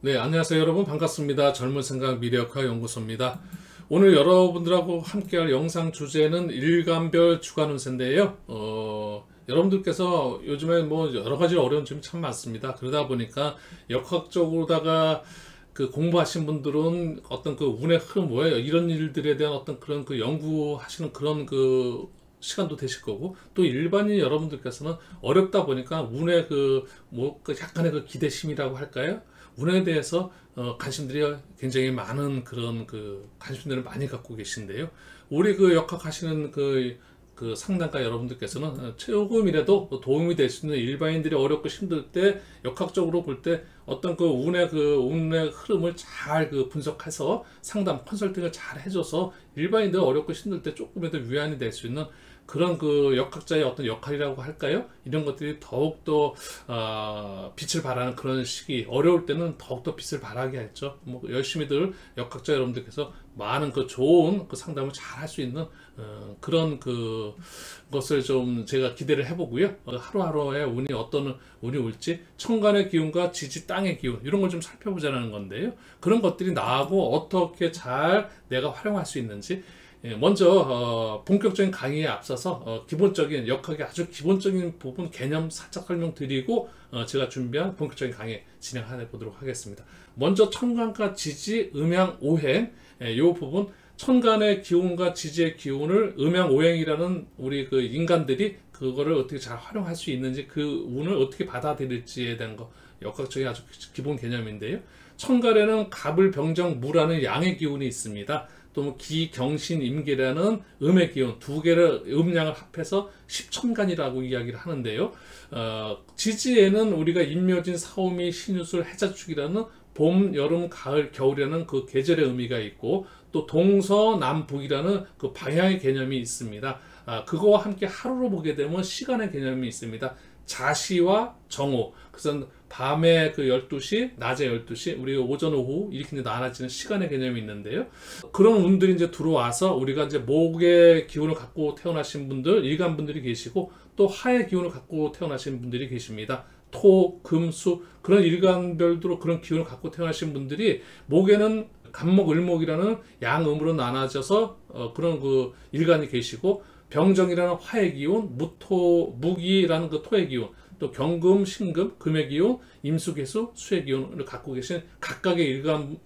네, 안녕하세요 여러분. 반갑습니다. 젊은 생각 미래역학 연구소입니다. 오늘 여러분들하고 함께할 영상 주제는 일간별 주간 운세인데요. 여러분들께서 요즘에 뭐 여러 가지 어려운 점이 참 많습니다. 그러다 보니까 역학적으로다가 그 공부하신 분들은 어떤 그 운의 흐름 뭐예요? 이런 일들에 대한 어떤 그런 그 연구하시는 그런 그 시간도 되실 거고, 또 일반인 여러분들께서는 어렵다 보니까 운의 그 약간의 그 기대심이라고 할까요? 운에 대해서 관심들이 굉장히 많은 그런 그 관심들을 많이 갖고 계신데요. 우리 그 역학하시는 그 상담가 여러분들께서는 조금이라도 도움이 될 수 있는, 일반인들이 어렵고 힘들 때 역학적으로 볼 때 어떤 운의 흐름을 잘 그 분석해서 상담 컨설팅을 잘 해줘서 일반인들 어렵고 힘들 때 조금이라도 위안이 될 수 있는 그런 그 역학자의 어떤 역할이라고 할까요? 이런 것들이 더욱더 빛을 발하는 그런 시기, 어려울 때는 더욱더 빛을 발하게 했죠. 뭐 열심히들 역학자 여러분들께서 많은 그 좋은 그 상담을 잘 할 수 있는 그런 그 것을 좀 제가 기대를 해보고요. 하루하루의 운이 어떤 운이 올지, 천간의 기운과 지지 땅의 기운, 이런 걸 좀 살펴보자는 건데요. 그런 것들이 나하고 어떻게 잘 내가 활용할 수 있는지, 먼저 본격적인 강의에 앞서서 기본적인 역학의 아주 기본적인 부분 개념 살짝 설명드리고 제가 준비한 본격적인 강의 진행해 보도록 하겠습니다. 먼저 천간과 지지, 음양, 오행, 이 부분, 천간의 기운과 지지의 기운을 음양, 오행이라는 우리 그 인간들이 그거를 어떻게 잘 활용할 수 있는지, 그 운을 어떻게 받아들일지에 대한 거, 역학적인 아주 기본 개념인데요. 천간에는 갑을, 병정, 무라는 양의 기운이 있습니다. 또 기, 경신, 임계라는 음의 기운, 두 개를 음양을 합해서 십천간이라고 이야기를 하는데요. 지지에는 우리가 임묘진, 사오미, 신유술, 해자축이라는 봄, 여름, 가을, 겨울이라는 그 계절의 의미가 있고, 또 동서남북이라는 그 방향의 개념이 있습니다. 그거와 함께 하루로 보게 되면 시간의 개념이 있습니다. 자시와 정오, 그래서 밤에 그 12시, 낮에 12시, 우리 오전, 오후 이렇게 이제 나눠지는 시간의 개념이 있는데요. 그런 운들이 이제 들어와서 우리가 이제 목의 기운을 갖고 태어나신 분들, 일간분들이 계시고, 또 화의 기운을 갖고 태어나신 분들이 계십니다. 토, 금, 수, 그런 일간별로 그런 기운을 갖고 태어나신 분들이 목에는 간목, 을목이라는 양음으로 나눠져서 그런 그 일간이 계시고, 병정이라는 화의 기운, 무기라는 그 토의 기운, 또 경금, 신금, 금의 기운, 임수개수, 수의 기운을 갖고 계신 각각의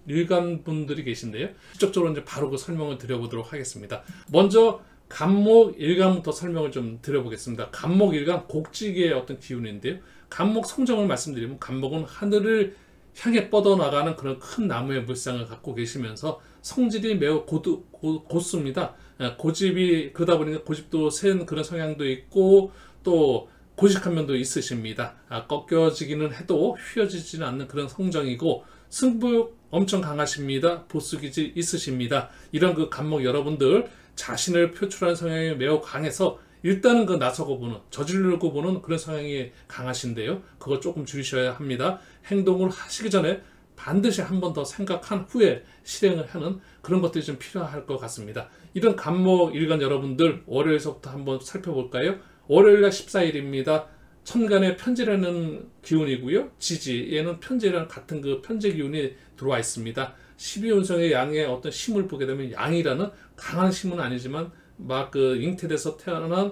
일간분들이 계신데요. 직접적으로 이제 바로 그 설명을 드려보도록 하겠습니다. 먼저 간목 일간부터 설명을 좀 드려보겠습니다. 간목 일간, 곡지기의 어떤 기운인데요. 간목 성정을 말씀드리면, 간목은 하늘을 향해 뻗어나가는 그런 큰 나무의 물상을 갖고 계시면서 성질이 매우 곧습니다. 고집이, 그러다 보니까 고집도 센 그런 성향도 있고, 또 고직한 면도 있으십니다. 꺾여지기는 해도 휘어지지는 않는 그런 성정이고, 승부욕 엄청 강하십니다. 보스기질 있으십니다. 이런 그 간목 여러분들, 자신을 표출하는 성향이 매우 강해서 일단은 그 나서고 보는, 저지르고 보는 그런 성향이 강하신데요. 그거 조금 줄이셔야 합니다. 행동을 하시기 전에 반드시 한 번 더 생각한 후에 실행을 하는 그런 것들이 좀 필요할 것 같습니다. 이런 간목 일간 여러분들, 월요일서부터 한번 살펴볼까요? 월요일날 14일입니다. 천간에 편제라는 기운이고요. 지지에는 편제라는 같은 그 편제 기운이 들어와 있습니다. 12운성의 양의 어떤 힘을 보게 되면, 양이라는 강한 힘은 아니지만 막 그 잉태돼서 태어난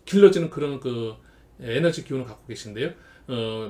길러지는 그런 그 에너지 기운을 갖고 계신데요.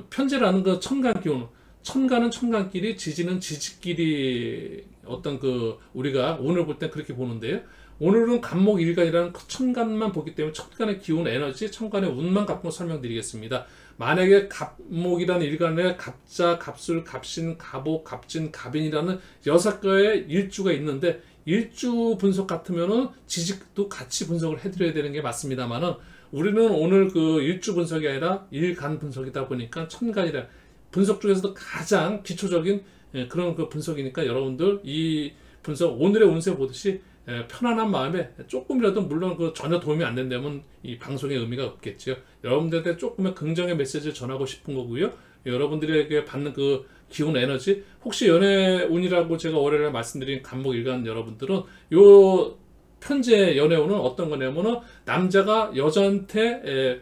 편제라는 그 천간 기운, 천간은 천간끼리, 지지는 지지끼리 어떤 그 우리가 오늘 볼 땐 그렇게 보는데요. 오늘은 간목 일간이라는 천간만 보기 때문에 천간의 기운, 에너지, 천간의 운만 갖고 설명드리겠습니다. 만약에 갑목이라는 일간에 갑자, 갑술, 갑신, 갑옥, 갑진, 갑인이라는 6개의 일주가 있는데, 일주 분석 같으면은 지직도 같이 분석을 해드려야 되는 게 맞습니다만은, 우리는 오늘 그 일주 분석이 아니라 일간 분석이다 보니까 천간이라 분석 중에서도 가장 기초적인 그런 그 분석이니까, 여러분들 이 분석 오늘의 운세 보듯이 편안한 마음에, 조금이라도 물론 그 전혀 도움이 안 된다면 이 방송의 의미가 없겠죠. 여러분들한테 조금의 긍정의 메시지를 전하고 싶은 거고요. 여러분들에게 받는 그 기운, 에너지, 혹시 연애운이라고 제가 월요일에 말씀드린 간목 일간 여러분들은, 요 편제 연애운은 어떤 거냐면은, 남자가 여자한테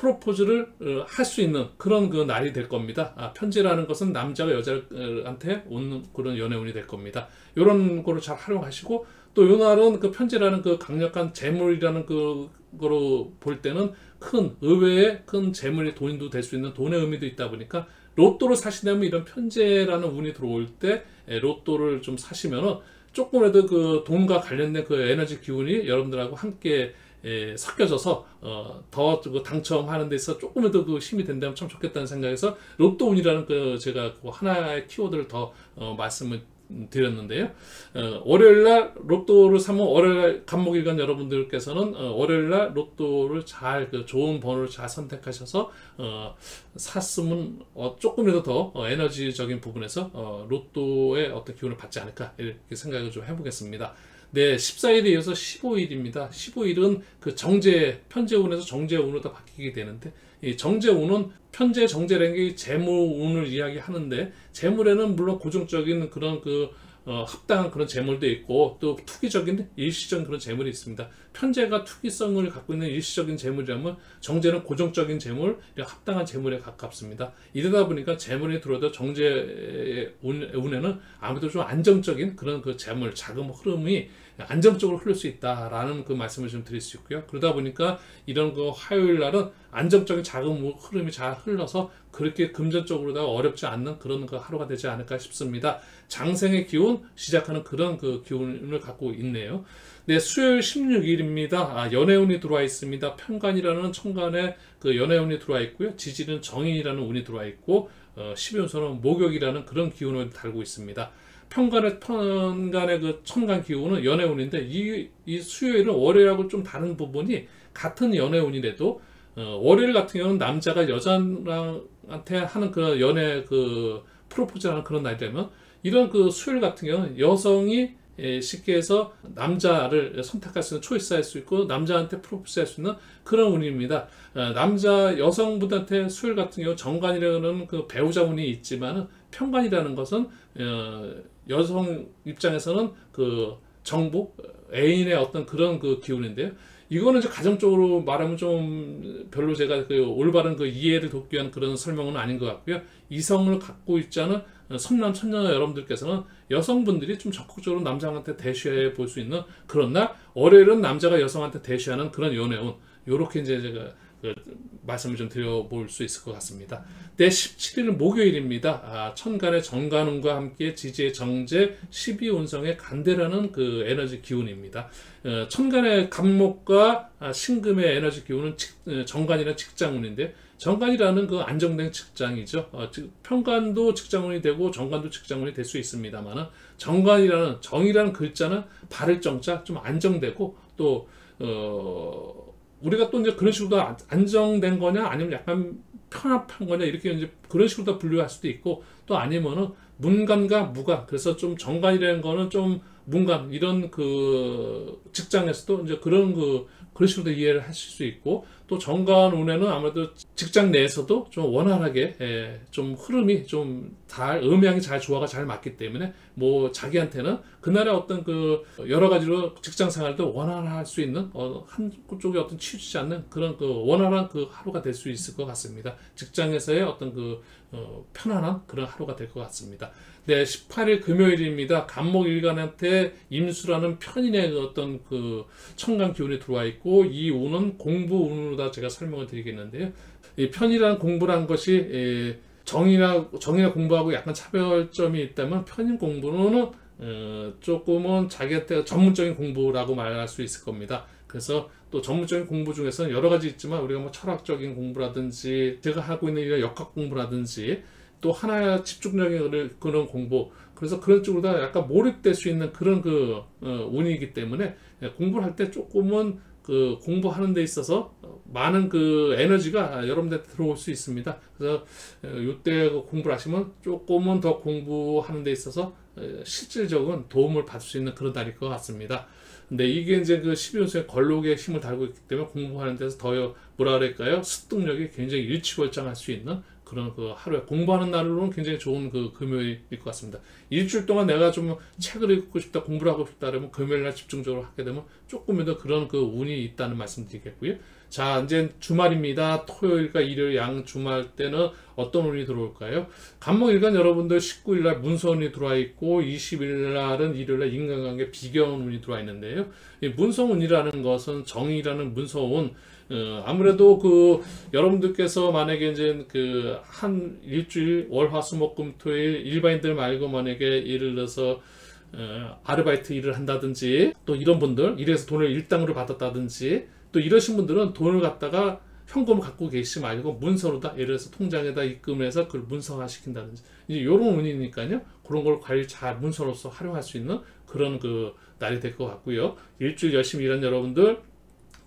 프로포즈를 할 수 있는 그런 그 날이 될 겁니다. 편지라는 것은 남자가 여자한테 오는 그런 연애운이 될 겁니다. 이런 거를 잘 활용하시고, 또 이 날은 그 편지라는 그 강력한 재물이라는 그거로 볼 때는 큰 의외의 큰 재물이 돈도 될 수 있는 돈의 의미도 있다 보니까, 로또를 사시려면 이런 편제라는 운이 들어올 때 로또를 좀 사시면은 조금이라도 그 돈과 관련된 그 에너지 기운이 여러분들하고 함께 섞여져서 더 그 당첨하는 데 있어 조금이라도 그 힘이 된다면 참 좋겠다는 생각에서 로또 운이라는 그 제가 그 하나의 키워드를 더 말씀을 드렸는데요. 월요일날 로또를 사면 월요일 간목일간 여러분들께서는 월요일날 로또를 잘 그 좋은 번호를 잘 선택하셔서 샀으면 조금이라도 더 에너지적인 부분에서 로또의 어떤 기운을 받지 않을까 이렇게 생각을 좀 해보겠습니다. 네, 14일에 이어서 15일입니다. 15일은 그 정제운에서 정제운으로 다 바뀌게 되는데, 이 정제운은 편제, 정제라는 게 재물운을 이야기하는데, 재물에는 물론 고정적인 그런 합당한 그런 재물도 있고, 또 투기적인 일시적인 그런 재물이 있습니다. 편제가 투기성을 갖고 있는 일시적인 재물이라면, 정제는 고정적인 재물, 합당한 재물에 가깝습니다. 이러다 보니까 재물이 들어도 정제운에는 아무래도 좀 안정적인 그런 그 재물, 자금 흐름이 안정적으로 흐를 수 있다라는 그 말씀을 좀 드릴 수 있고요. 그러다 보니까 이런 그 화요일 날은 안정적인 자금 흐름이 잘 흘러서 그렇게 금전적으로 어렵지 않는 그런 그 하루가 되지 않을까 싶습니다. 장생의 기운 시작하는 그런 그 기운을 갖고 있네요. 네, 수요일 16일입니다. 연애운이 들어와 있습니다. 편관이라는 천간에 그 연애운이 들어와 있고요. 지지는 정인이라는 운이 들어와 있고, 12운서는 목욕이라는 그런 기운을 달고 있습니다. 편간의 그 천간 기운은 연애운인데, 이 수요일은 월요일하고 좀 다른 부분이 같은 연애운이라도 월요일 같은 경우는 남자가 여자한테 하는 그 연애 그 프로포즈하는 그런 날이라면, 이런 그 수요일 같은 경우는 여성이 쉽게 해서 남자를 선택할 수 있는 초이스할 수 있고, 남자한테 프로포즈할 수 있는 그런 운입니다. 남자 여성분한테 수요일 같은 경우 정관이라는 그 배우자 운이 있지만, 편관이라는 것은 여성 입장에서는 그 정보, 애인의 어떤 그런 그 기운인데요. 이거는 이제 가정적으로 말하면 좀 별로 제가 그 올바른 그 이해를 돕기 위한 그런 설명은 아닌 것 같고요. 이성을 갖고 있지 않은 선남 천녀 여러분들께서는 여성분들이 좀 적극적으로 남자한테 대시해 볼 수 있는 그런 날, 월요일은 남자가 여성한테 대시하는 그런 연애운, 요렇게 이제 제가 말씀을 좀 드려볼 수 있을 것 같습니다. 네, 17일은 목요일입니다. 천간의 정관운과 함께 지지의 정제, 12운성의 간대라는 그 에너지 기운입니다. 천간의 간목과 신금의 에너지 기운은 정관이라는 직장운인데, 정관이라는 그 안정된 직장이죠. 편관도 직장운이 되고 정관도 직장운이 될 수 있습니다만, 정관이라는 정이라는 글자는 바를 정자, 좀 안정되고, 또 우리가 또 이제 그런 식으로 안정된 거냐, 아니면 약간 편합한 거냐, 이렇게 이제 그런 식으로 분류할 수도 있고, 또 아니면은 문관과 무관, 그래서 좀 정관이라는 거는 좀 문관, 이런 그 직장에서도 이제 그런 식으로 이해를 하실 수 있고, 또 정관운에는 아무래도 직장 내에서도 좀 원활하게 좀 흐름이 좀 음양이 잘 조화가 잘 맞기 때문에, 뭐 자기한테는 그날의 어떤 그 여러 가지로 직장 생활도 원활할 수 있는 한쪽에 어떤 치우치지 않는 그런 그 원활한 그 하루가 될 수 있을 것 같습니다. 직장에서의 어떤 그 편안한 그런 하루가 될 것 같습니다. 네, 18일 금요일입니다. 간목일간한테 임수라는 편인의 어떤 그 천간 기운이 들어와 있고, 이 운은 공부운으로 다 제가 설명을 드리겠는데요. 이 편이라는 공부란 것이 정이나 공부하고 약간 차별점이 있다면, 편인 공부는 조금은 자기한테 전문적인 공부라고 말할 수 있을 겁니다. 그래서 또 전문적인 공부 중에서는 여러 가지 있지만, 우리가 뭐 철학적인 공부라든지 제가 하고 있는 일 역학 공부라든지 또 하나의 집중력의 그런 공부, 그래서 그런 쪽으로 다 약간 몰입될 수 있는 그런 운이기 때문에, 공부를 할 때 조금은 그 공부하는 데 있어서 많은 그 에너지가 여러분들한테 들어올 수 있습니다. 그래서 이때 공부를 하시면 조금은 더 공부하는 데 있어서 실질적인 도움을 받을 수 있는 그런 날일 것 같습니다. 근데 이게 이제 그 12운수의 걸록의 힘을 달고 있기 때문에 공부하는 데서 더 뭐라 그럴까요? 습득력이 굉장히 일취월장할 수 있는 그런 그 하루에 공부하는 날로는 굉장히 좋은 그 금요일일 것 같습니다. 일주일 동안 내가 좀 책을 읽고 싶다, 공부를 하고 싶다 그러면 금요일 날 집중적으로 하게 되면 조금이라도 그런 그 운이 있다는 말씀 드리겠고요. 자, 이제 주말입니다. 토요일과 일요일 양 주말 때는 어떤 운이 들어올까요? 간목일간 여러분들 19일날 문서운이 들어와 있고 20일날은 일요일날 인간관계 비견 운이 들어와 있는데요. 이 문서운이라는 것은 정의라는 문서운, 아무래도 여러분들께서 만약에 이제 한 일주일 월화수목금토일 일반인들 말고 만약에 예를 들어서 아르바이트 일을 한다든지 또 이런 분들 일에서 돈을 일당으로 받았다든지 또 이러신 분들은 돈을 갖다가 현금을 갖고 계시지 말고 문서로다, 예를 들어서 통장에다 입금을 해서 그걸 문서화 시킨다든지 이제 이런 운이니까요. 그런 걸 관리 잘 문서로서 활용할 수 있는 그런 날이 될 것 같고요. 일주일 열심히 일한 여러분들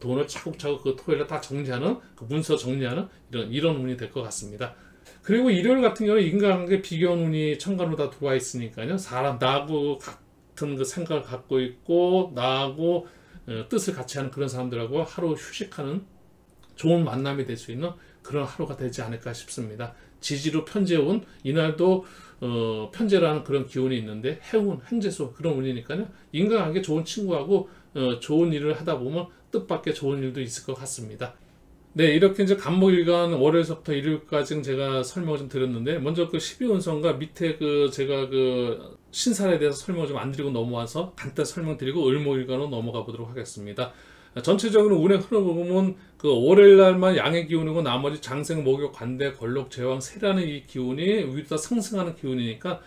돈을 차곡차곡 토요일에 다 정리하는 문서 정리하는 이런 운이 될 것 같습니다. 그리고 일요일 같은 경우는 인간관계 비견 운이 천간으로 다 들어와 있으니까요. 사람 나하고 같은 생각을 갖고 있고 나하고 뜻을 같이 하는 그런 사람들하고 하루 휴식하는 좋은 만남이 될 수 있는 그런 하루가 되지 않을까 싶습니다. 지지로 편재운, 이날도 편재라는 그런 기운이 있는데 해운, 행재수 그런 운이니까요. 인간관계 좋은 친구하고 좋은 일을 하다 보면 뜻밖의 좋은 일도 있을 것 같습니다. 네, 이렇게 이제 간목일간 월요일서부터 일요일까지는 제가 설명을 좀 드렸는데, 먼저 12운성과 밑에 제가 신살에 대해서 설명을 좀 안 드리고 넘어와서 간단히 설명드리고 을목일간으로 넘어가 보도록 하겠습니다. 전체적으로 운의 흐름을 보면 월요일날만 양의 기운이고 나머지 장생, 목욕, 관대, 걸록, 제왕, 세라는 이 기운이 위로 상승하는 기운이니까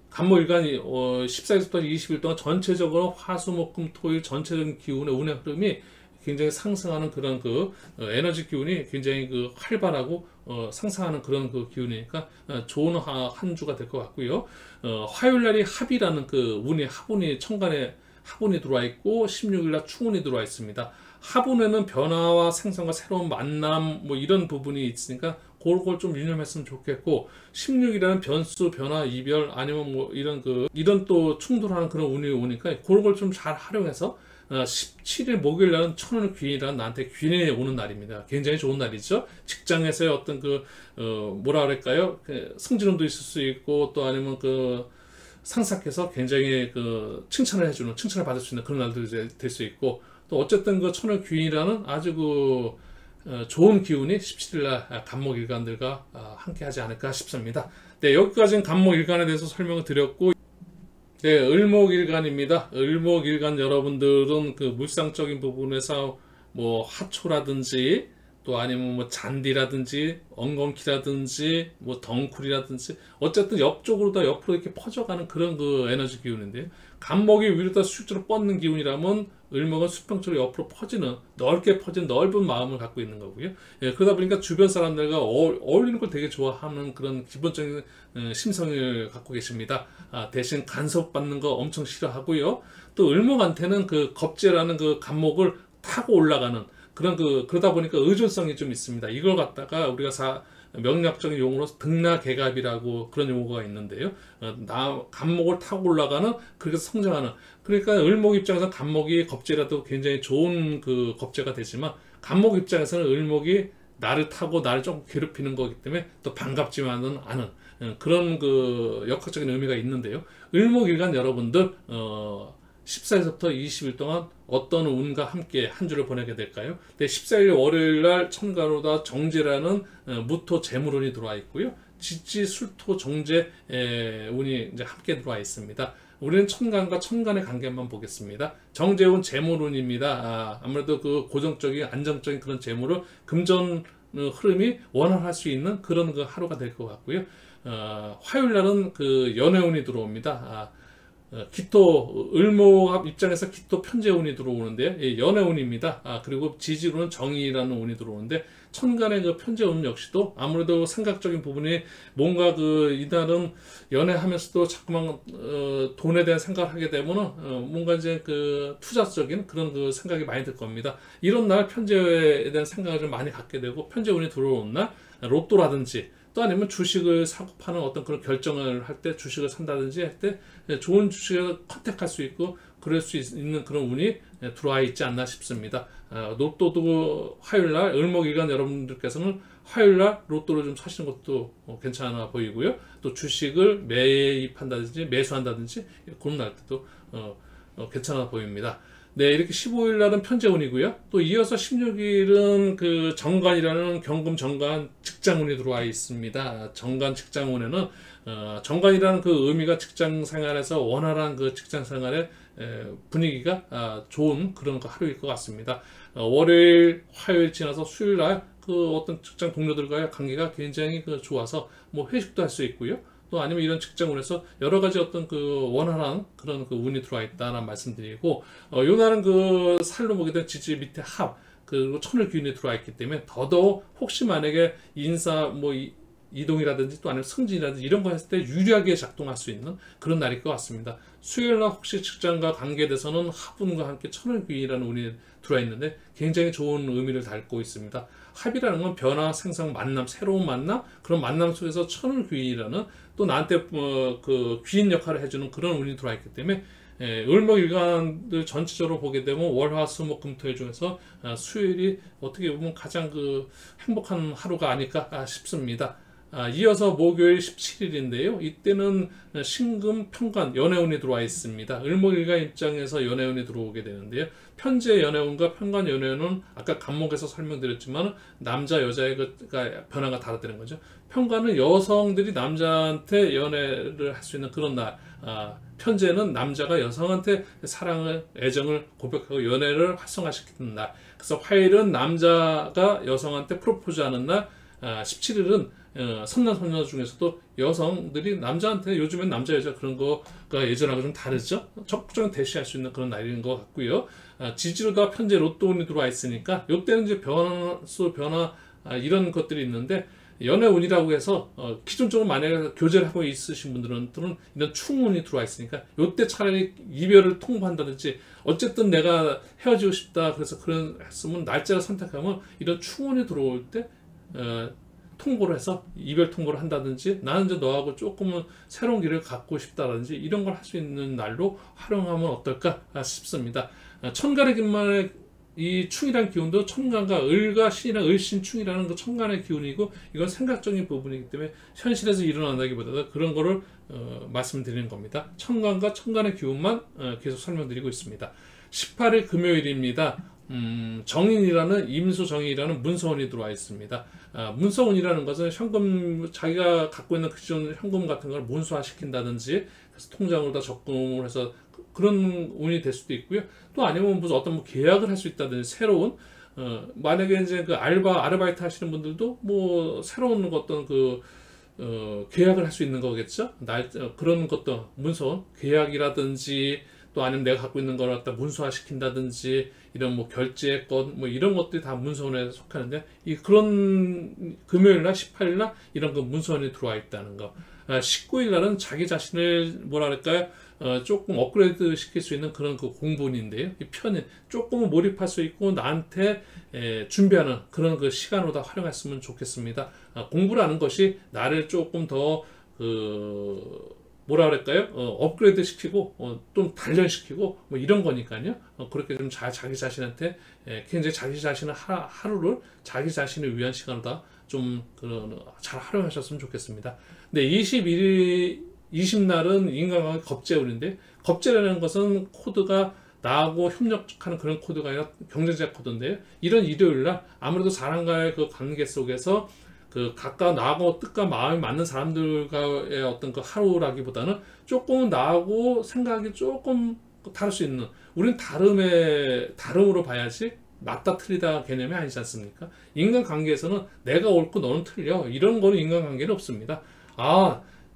간목일간이 14일부터 20일 동안 전체적으로 화수목금 토일 전체적인 기운의 운의 흐름이 굉장히 상승하는 그런 에너지 기운이 굉장히 활발하고 상승하는 그런 기운이니까 좋은 한 주가 될 것 같고요. 화요일 날이 합이라는 운이 합운이 천간에 합운이 들어와 있고 16일 날 충운이 들어와 있습니다. 합운에는 변화와 생성과 새로운 만남 이런 부분이 있으니까 그걸 좀 유념했으면 좋겠고, 16일에는 변수, 변화, 이별 아니면 이런 또 충돌하는 그런 운이 오니까 그걸 좀 잘 활용해서 17일 목요일 날은 천월 귀인이라는 나한테 귀인이 오는 날입니다. 굉장히 좋은 날이죠. 직장에서의 어떤 뭐라 그럴까요? 승진운도 있을 수 있고 또 아니면 상사께서 굉장히 칭찬을 해주는, 칭찬을 받을 수 있는 그런 날도 이제 될 수 있고, 또 어쨌든 천월 귀인이라는 아주 좋은 기운이 17일 날 간목일간들과 함께 하지 않을까 싶습니다. 네, 여기까지는 간목일간에 대해서 설명을 드렸고, 네, 을목일간입니다. 을목일간 여러분들은 물상적인 부분에서 하초라든지 또 아니면 잔디라든지 엉겅퀴라든지 덩쿨이라든지 어쨌든 옆쪽으로 다 옆으로 이렇게 퍼져가는 그런 에너지 기운인데요. 간목이 위로다 수직적으로 뻗는 기운이라면 을목은 수평적으로 옆으로 퍼지는, 넓게 퍼진 넓은 마음을 갖고 있는 거고요. 예, 그러다 보니까 주변 사람들과 어울리는 걸 되게 좋아하는 그런 기본적인 심성을 갖고 계십니다. 대신 간섭받는 거 엄청 싫어하고요. 또 을목한테는 겁재라는 간목을 타고 올라가는 그러다 보니까 의존성이 좀 있습니다. 이걸 갖다가 우리가 명략적인 용어로 등락개갑이라고 그런 용어가 있는데요. 간목을 타고 올라가는, 그렇게 성장하는. 그러니까 을목 입장에서 간목이 겁재라도 굉장히 좋은 겁재가 되지만, 간목 입장에서는 을목이 나를 타고 나를 조금 괴롭히는 거기 때문에 또 반갑지만은 않은 그런 역학적인 의미가 있는데요. 을목일간 여러분들 14일부터 20일 동안 어떤 운과 함께 한 주를 보내게 될까요? 네, 14일 월요일날 천간으로다 정제라는 무토 재물운이 들어와 있고요. 지지 술토 정제 운이 이제 함께 들어와 있습니다. 우리는 천간과 천간의 관계만 보겠습니다. 정제운 재물운입니다. 아무래도 고정적인 안정적인 그런 재물을 금전 흐름이 원활할 수 있는 그런 하루가 될 것 같고요. 화요일날은 연애운이 들어옵니다. 기토, 을목 입장에서 기토 편재운이 들어오는데 연애운입니다. 그리고 지지로는 정의라는 운이 들어오는데, 천간의 편재운 역시도 아무래도 생각적인 부분이 뭔가 이날은 연애하면서도 자꾸만 돈에 대한 생각을 하게 되면은 뭔가 이제 투자적인 그런 생각이 많이 들 겁니다. 이런 날 편재에 대한 생각을 좀 많이 갖게 되고, 편재운이 들어오는 날 로또라든지 또 아니면 주식을 사고 파는 어떤 그런 결정을 할 때, 주식을 산다든지 할 때 좋은 주식을 컨택할 수 있고 그럴 수 있는 그런 운이 들어와 있지 않나 싶습니다. 로또도 화요일날 을목일간 여러분들께서는 화요일날 로또를 좀 사시는 것도 괜찮아 보이고요. 또 주식을 매입한다든지 매수한다든지 그런 날도 괜찮아 보입니다. 네, 이렇게 15일 날은 편제운이고요. 또 이어서 16일은 그 정관이라는 경금 정관 직장운이 들어와 있습니다. 정관 직장운에는 정관이라는 그 의미가 직장 생활에서 원활한 그 직장 생활의 분위기가 좋은 그런 그 하루일 것 같습니다. 월요일, 화요일 지나서 수요일 날 그 어떤 직장 동료들과의 관계가 굉장히 그 좋아서 뭐 회식도 할 수 있고요. 또 아니면 이런 직장운에서 여러 가지 어떤 그 원활한 그런 그 운이 들어와 있다는 말씀드리고, 요 날은 그 살로 보게 된 지지 밑에 합, 그리고 천을 기운이 들어와 있기 때문에 더더욱 혹시 만약에 인사 뭐 이동이라든지 또 아니면 승진이라든지 이런 거 했을 때 유리하게 작동할 수 있는 그런 날일 것 같습니다. 수요일 날 혹시 직장과 관계에 대해서는 합운과 함께 천을 기운이라는 운이 들어와 있는데 굉장히 좋은 의미를 담고 있습니다. 합이라는 건 변화, 생성, 만남, 새로운 만남, 그런 만남 속에서 천을 귀인이라는 또 나한테 그 귀인 역할을 해주는 그런 운이 들어와 있기 때문에 을목일간들 전체적으로 보게 되면 월화수목금토일 중에서 수요일이 어떻게 보면 가장 그 행복한 하루가 아닐까 싶습니다. 이어서 목요일 17일인데요. 이때는 신금, 편관, 연애운이 들어와 있습니다. 을목일간 입장에서 연애운이 들어오게 되는데요. 편제 연애운과 편관 연애운은 아까 간목에서 설명드렸지만 남자, 여자의 변화가 다르다는 거죠. 편관은 여성들이 남자한테 연애를 할 수 있는 그런 날. 편제는 남자가 여성한테 사랑을, 애정을 고백하고 연애를 활성화시키는 날. 그래서 화요일은 남자가 여성한테 프로포즈하는 날. 17일은 선남선녀 중에서도 여성들이 남자한테, 요즘엔 남자 여자 그런 거가 예전하고 좀 다르죠. 적극적인 대시할 수 있는 그런 날인 것 같고요. 지지로다 편제 로또운이 들어와 있으니까 이때는 이제 변화 이런 것들이 있는데, 연애운이라고 해서 기존적으로 만약에 교제를 하고 있으신 분들은 이런 충운이 들어와 있으니까 이때 차라리 이별을 통보한다든지, 어쨌든 내가 헤어지고 싶다 그래서 그런 했으면 날짜를 선택하면 이런 충운이 들어올 때 통보를 해서 이별 통보를 한다든지, 나는 이제 너하고 조금은 새로운 길을 갖고 싶다든지 이런 걸 할 수 있는 날로 활용하면 어떨까 싶습니다. 천간의 기만의 이 충이란 기운도 천간과 을과 신이랑 을신충이라는 그 천간의 기운이고, 이건 생각적인 부분이기 때문에 현실에서 일어난다기보다도 그런 거를 말씀드리는 겁니다. 천간과 천간의 기운만 계속 설명드리고 있습니다. 18일 금요일입니다. 정인이라는 임수정인이라는 문서운이 들어와 있습니다. 문서운이라는 것은 현금, 자기가 갖고 있는 기존 현금 같은 걸 문서화시킨다든지, 그래서 통장으로 다 적금을 해서 그런 운이 될 수도 있고요. 또 아니면 무슨 어떤 계약을 할 수 있다든지, 새로운 만약에 이제 그 아르바이트 하시는 분들도 뭐 새로운 어떤 계약을 할 수 있는 거겠죠. 그런 것도 문서 계약이라든지, 또 아니면 내가 갖고 있는 걸 갖다 문서화 시킨다든지, 이런 뭐 결제권 뭐 이런 것들이 다 문서원에 속하는데, 그런 금요일 날 18일 날 이런 그 문서원이 들어와 있다는 거. 19일 날은 자기 자신을 뭐라 그럴까요? 조금 업그레이드 시킬 수 있는 그런 그 공분인데요. 이 편에 조금은 몰입할 수 있고 나한테 준비하는 그런 그 시간으로 다 활용했으면 좋겠습니다. 공부라는 것이 나를 조금 더 뭐라 그럴까요? 업그레이드 시키고 좀 단련시키고 뭐 이런 거니까요. 그렇게 좀 자기 자신한테 굉장히 자기 자신의 하루를 자기 자신을 위한 시간으로 좀 잘 활용하셨으면 좋겠습니다. 네, 20날은 인간관계 겁재운인데, 겁재라는 것은 코드가 나하고 협력하는 그런 코드가 아니라 경쟁자 코드인데요. 이런 일요일날 아무래도 사람과의 그 관계 속에서 각각 나하고 뜻과 마음이 맞는 사람들과의 어떤 그 하루라기보다는 조금 나하고 생각이 조금 다를 수 있는, 우린 다름으로 봐야지 맞다 틀리다 개념이 아니지 않습니까? 인간관계에서는 내가 옳고 너는 틀려, 이런 거는 인간관계는 없습니다.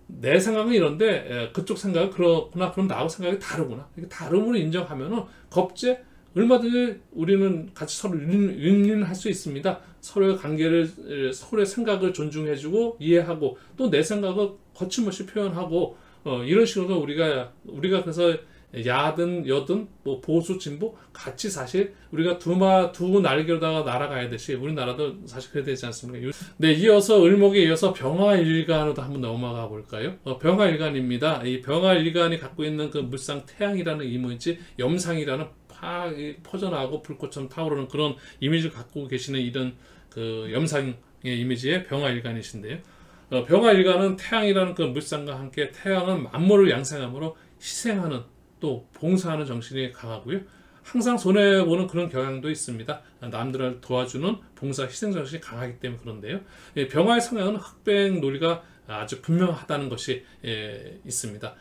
내 생각은 이런데 그쪽 생각은 그렇구나, 그럼 나하고 생각이 다르구나, 이렇게 다름으로 인정하면은 겁재 얼마든지 우리는 같이 서로 윈윈할 수 있습니다. 서로의 관계를, 서로의 생각을 존중해주고 이해하고, 또 내 생각을 거침없이 표현하고, 이런 식으로 우리가 그래서 야든 여든 뭐 보수 진보 같이 사실 우리가 두 날개로다가 날아가야 되시, 우리나라도 사실 그래야 되지 않습니까? 네, 이어서 을목에 이어서 병화일간으로 한번 넘어가 볼까요? 병화일간입니다. 이 병화일간이 갖고 있는 그 물상 태양이라는 이미지, 염상이라는 퍼져나가고 불꽃처럼 타오르는 그런 이미지를 갖고 계시는 이런 그 염상의 이미지의 병화일간이신데요. 병화일간은 태양이라는 그 물상과 함께, 태양은 만물을 양생함으로 희생하는 또 봉사하는 정신이 강하고요. 항상 손해보는 그런 경향도 있습니다. 남들을 도와주는 봉사 희생정신이 강하기 때문에 그런데요. 병화의 성향은 흑백 논리가 아주 분명하다는 것이 있습니다.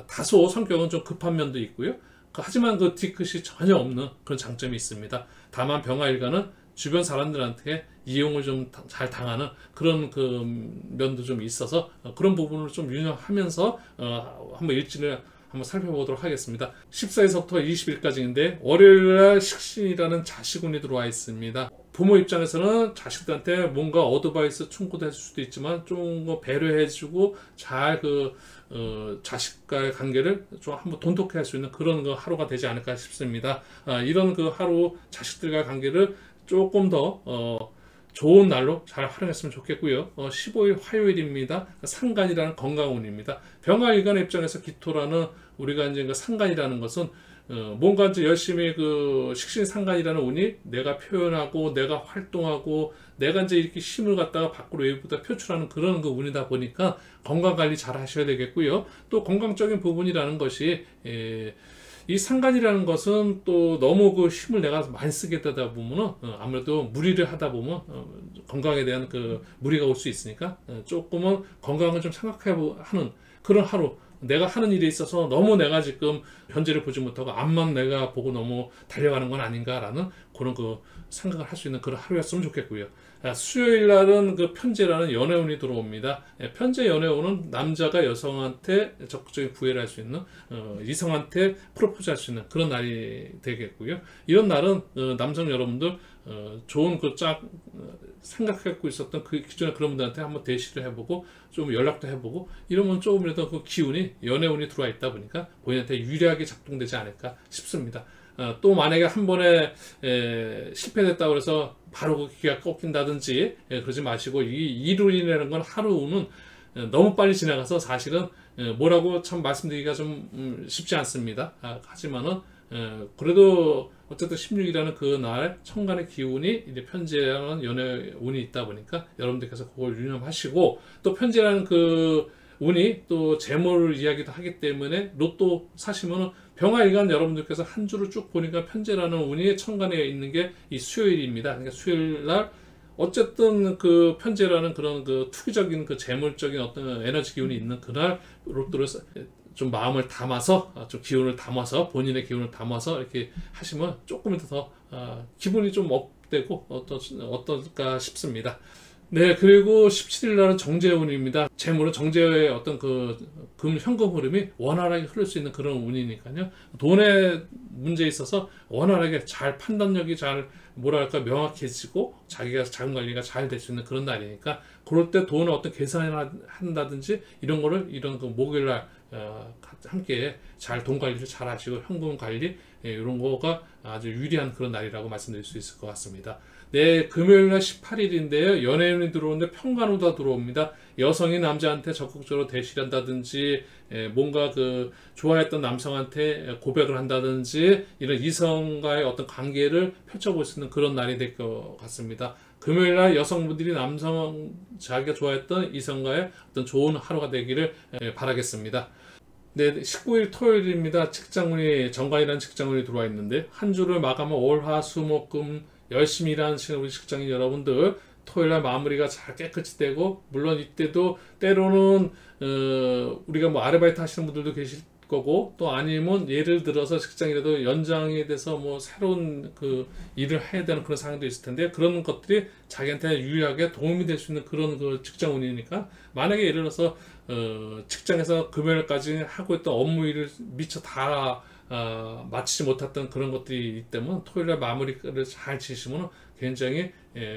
다소 성격은 좀 급한 면도 있고요. 하지만 그 뒤끝이 전혀 없는 그런 장점이 있습니다. 다만 병화일간은 주변 사람들한테 이용을 좀 잘 당하는 그런 그 면도 좀 있어서 그런 부분을 좀 유념하면서 한번 일진을 한번 살펴보도록 하겠습니다. 14일서부터 20일까지인데 월요일날 식신이라는 자식운이 들어와 있습니다. 부모 입장에서는 자식들한테 뭔가 어드바이스 충고도 해줄 수도 있지만 좀 배려해주고 잘 자식과의 관계를 좀 한번 돈독해 할 수 있는 그런 그 하루가 되지 않을까 싶습니다. 이런 그 하루 자식들과의 관계를 조금 더 좋은 날로 잘 활용했으면 좋겠고요. 15일 화요일입니다. 상간이라는 건강운입니다. 병화일간의 입장에서 기토라는 우리가 이제 그 상간이라는 것은 뭔가 이제 열심히 그 식신상간이라는 운이 내가 표현하고 내가 활동하고 내가 이제 이렇게 힘을 갖다가 밖으로 외부다 표출하는 그런 그 운이다 보니까 건강 관리 잘 하셔야 되겠고요. 또 건강적인 부분이라는 것이 이 상간이라는 것은 또 너무 그 힘을 내가 많이 쓰게 되다 보면은 아무래도 무리를 하다 보면 건강에 대한 그 무리가 올 수 있으니까 조금은 건강을 좀 생각하는 그런 하루. 내가 하는 일에 있어서 너무 내가 지금 현재를 보지 못하고 앞만 내가 보고 너무 달려가는 건 아닌가라는 그런 그 생각을 할 수 있는 그런 하루였으면 좋겠고요. 수요일 날은 그 편제라는 연애운이 들어옵니다. 편제 연애운은 남자가 여성한테 적극적인 구애를 할 수 있는 이성한테 프로포즈 할 수 있는 그런 날이 되겠고요. 이런 날은 남성 여러분들 좋은 그 생각하고 있었던 그 기존의 그런 분들한테 한번 대시를 해보고 좀 연락도 해보고 이러면 조금이라도 그 기운이 연애운이 들어와 있다 보니까 본인한테 유리하게 작동되지 않을까 싶습니다. 또 만약에 한 번에 실패됐다고 해서 바로 그 기가 꺾인다든지 그러지 마시고 이 일운이라는 건 하루는 너무 빨리 지나가서 사실은 뭐라고 참 말씀드리기가 좀 쉽지 않습니다. 하지만은 그래도 어쨌든 16이라는 그 날 천간의 기운이 이제 편제라는 연애 운이 있다 보니까 여러분들께서 그걸 유념하시고 또 편제라는 그 운이 또 재물 이야기도 하기 때문에 로또 사시면은 병화일간 여러분들께서 한 주를 쭉 보니까 편제라는 운이 천간에 있는 게 이 수요일입니다. 그러니까 수요일 날 어쨌든 그 편제라는 그런 그 투기적인 그 재물적인 어떤 에너지 기운이 있는 그날 로또를 좀 마음을 담아서 좀 기운을 담아서 본인의 기운을 담아서 이렇게 하시면 조금 더 기분이 좀 업되고 어떨까 싶습니다. 네, 그리고 17일 날은 정제운입니다. 재물은 정제의 어떤 현금 흐름이 원활하게 흐를 수 있는 그런 운이니까요. 돈의 문제에 있어서 원활하게 잘 판단력이 잘 명확해지고 자기가 자금 관리가 잘 될 수 있는 그런 날이니까 그럴 때 돈을 어떤 계산을 한다든지 이런 그 목요일 날 함께 잘 돈 관리를 잘 하시고 현금 관리 이런 거가 아주 유리한 그런 날이라고 말씀드릴 수 있을 것 같습니다. 네, 금요일 날 18일인데요. 연예인이 들어오는데 평간호가 들어옵니다. 여성이 남자한테 적극적으로 대시를 한다든지 뭔가 그 좋아했던 남성한테 고백을 한다든지 이런 이성과의 어떤 관계를 펼쳐볼 수 있는 그런 날이 될 것 같습니다. 금요일 날 여성분들이 자기가 좋아했던 이성과의 어떤 좋은 하루가 되기를 바라겠습니다. 네, 19일 토요일입니다. 정관이라는 직장운이 들어와 있는데 한 주를 마감한 월, 화, 수, 목, 금 열심히 일하는 우리 직장인 여러분들 토요일날 마무리가 잘 깨끗이 되고 물론 이때도 때로는 우리가 뭐 아르바이트 하시는 분들도 계실 거고 또 아니면 예를 들어서 직장이라도 연장이 돼서 뭐 새로운 그 일을 해야 되는 그런 상황도 있을 텐데 그런 것들이 자기한테 유리하게 도움이 될 수 있는 그런 그 직장운이니까 만약에 예를 들어서 직장에서 금요일까지 하고 있던 업무 일을 미처 다 마치지 못했던 그런 것들이 있기 때문에 토요일에 마무리를 잘 지시면 굉장히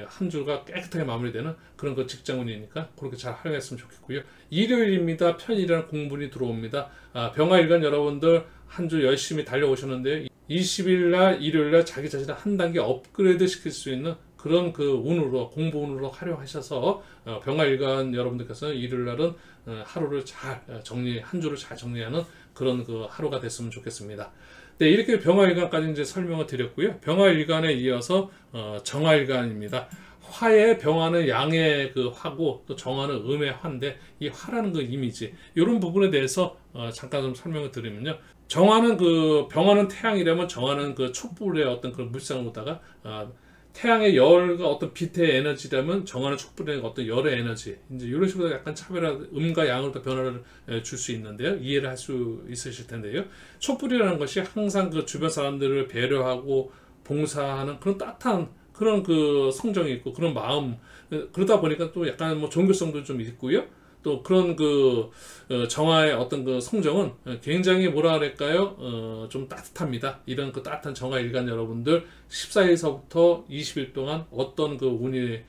한 주가 깨끗하게 마무리되는 그런 그 직장운이니까 그렇게 잘 활용했으면 좋겠고요. 일요일입니다. 편이라는 공분이 들어옵니다. 병화일간 여러분들 한 주 열심히 달려오셨는데요. 20일 날 일요일 날 자기 자신을 한 단계 업그레이드 시킬 수 있는 그런 그 운으로 공부운으로 활용하셔서 병화일간 여러분들께서는 일요일 날은 하루를 잘 한 주를 잘 정리하는 그런 그 하루가 됐으면 좋겠습니다. 네, 이렇게 병화일간까지 이제 설명을 드렸고요. 병화일간에 이어서 정화일간입니다. 화에 병화는 양의 그 화고 또 정화는 음의 화인데 이 화라는 그 이미지 이런 부분에 대해서 잠깐 좀 설명을 드리면요. 정화는 그 병화는 태양이라면 정화는 그 촛불의 어떤 그런 물상으로다가 태양의 열과 어떤 빛의 에너지라면 정화는 촛불의 어떤 열의 에너지 이제 이런 식으로 약간 차별화 음과 양으로 변화를 줄 수 있는데요. 이해를 할 수 있으실 텐데요. 촛불이라는 것이 항상 그 주변 사람들을 배려하고 봉사하는 그런 따뜻한 그런 그 성정이 있고 그런 마음 그러다 보니까 또 약간 뭐 종교성도 좀 있고요. 또 그런 그 정화의 어떤 그 성정은 굉장히 뭐라 그럴까요? 좀 따뜻합니다. 이런 그 따뜻한 정화 일간 여러분들 14일서부터 20일 동안 어떤 그 운이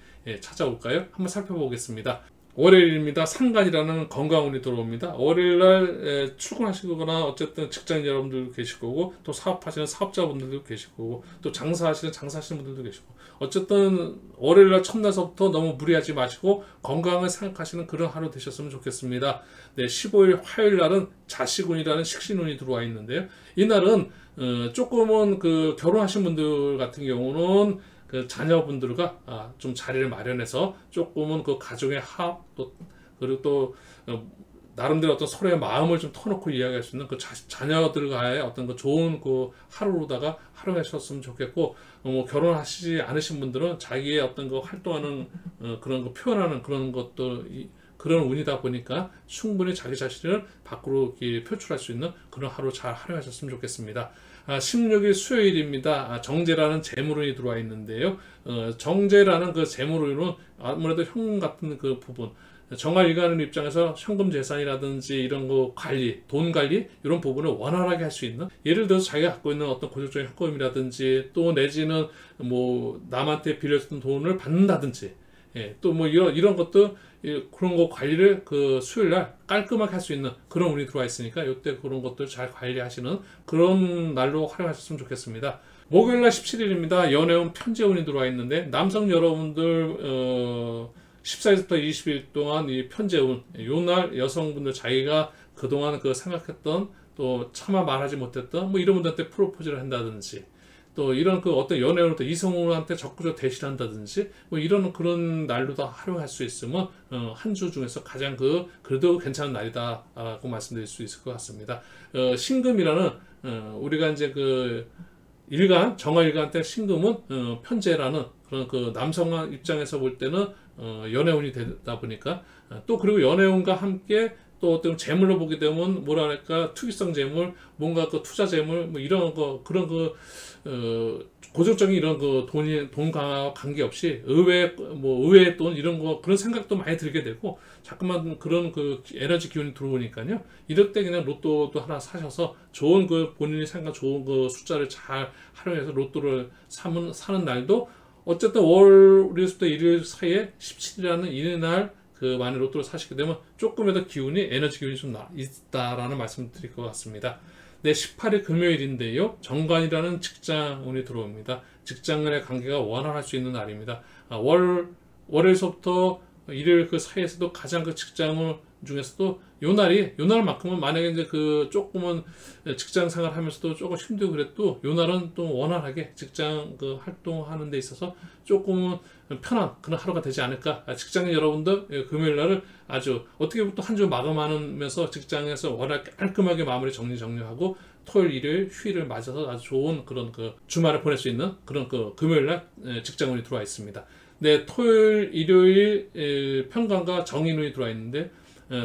찾아올까요? 한번 살펴보겠습니다. 월요일입니다. 상간이라는 건강운이 들어옵니다. 월요일날 출근하시거나 어쨌든 직장인 여러분들도 계실 거고 또 사업하시는 사업자분들도 계실 거고 또 장사하시는 분들도 계시고 어쨌든 월요일날 첫날서부터 너무 무리하지 마시고 건강을 생각하시는 그런 하루 되셨으면 좋겠습니다. 네, 15일 화요일날은 자식운이라는 식신운이 들어와 있는데요. 이날은 조금은 그 결혼하신 분들 같은 경우는 그 자녀분들과 좀 자리를 마련해서 조금은 그 가정의 화합 또 그리고 또 나름대로 어떤 서로의 마음을 좀 터놓고 이야기할 수 있는 그 자녀들과의 어떤 그 좋은 그 하루로다가 활용하셨으면 좋겠고 뭐 결혼하시지 않으신 분들은 자기의 어떤 그 활동하는 그런 거 표현하는 그런 것도 그런 운이다 보니까 충분히 자기 자신을 밖으로 표출할 수 있는 그런 하루 잘 활용하셨으면 좋겠습니다. 16일 수요일입니다. 정제라는 재물운이 들어와 있는데요. 정제라는 그 재물운은 아무래도 현금 같은 그 부분, 정화일간의 입장에서 현금 재산이라든지 이런 거 관리, 돈 관리 이런 부분을 원활하게 할 수 있는 예를 들어서 자기가 갖고 있는 어떤 고정적인 현금이라든지 또 내지는 뭐 남한테 빌려준 돈을 받는다든지 또 뭐 이런 것도 그런 거 관리를 그 수요일 날 깔끔하게 할 수 있는 그런 운이 들어와 있으니까 이때 그런 것들 잘 관리하시는 그런 날로 활용하셨으면 좋겠습니다. 목요일 날 17일입니다. 연애운 편재운이 들어와 있는데 남성 여러분들 14일부터 20일 동안 이 편재운 요날 여성분들 자기가 그동안 그 생각했던 또 차마 말하지 못했던 뭐 이런 분들한테 프로포즈를 한다든지 또 이런 그 어떤 연애로 또 이성한테 적극적으로 대시를 한다든지 뭐 이런 그런 날로도 활용할 수 있으면 한 주 중에서 가장 그래도 괜찮은 날이다라고 말씀드릴 수 있을 것 같습니다. 신금이라는 우리가 이제 그 정화일간 때 신금은 편재라는 그런 그 남성 입장에서 볼 때는 연애운이 되다 보니까 또 그리고 연애운과 함께 또 어떤 재물로 보게 되면 뭐랄까 투기성 재물, 뭔가 그 투자 재물 뭐 이런 거 그런 고정적인 이런 그 돈과 관계없이 의외의 돈 이런 거 그런 생각도 많이 들게 되고 자꾸만 그런 그 에너지 기운이 들어오니까요. 이럴 때 그냥 로또도 하나 사셔서 좋은 그 본인이 생각 좋은 그 숫자를 잘 활용해서 로또를 사는 날도 어쨌든 월요일부터 일요일 사이에 17일이라는 이날 그 만약 로또를 사시게 되면 조금이라도 에너지 기운이 좀 있다라는 말씀을 드릴 것 같습니다. 네, 18일 금요일인데요. 정관이라는 직장운이 들어옵니다. 직장간의 관계가 원활할 수 있는 날입니다. 월요일서부터 일요일 그 사이에서도 가장 그 직장운 중에서도 요날만큼은 만약에 이제 그 조금은 직장 생활 하면서도 조금 힘들고 그래도 요날은 또 원활하게 직장 그 활동하는 데 있어서 조금은 편한 그런 하루가 되지 않을까. 직장인 여러분들 금요일 날을 아주 어떻게 보면 또 한 주 마감하면서 직장에서 워낙 깔끔하게 마무리 정리하고 토요일, 일요일 휴일을 맞아서 아주 좋은 그런 그 주말을 보낼 수 있는 그런 그 금요일 날 직장운이 들어와 있습니다. 네, 토요일, 일요일 편관과 정인운이 들어와 있는데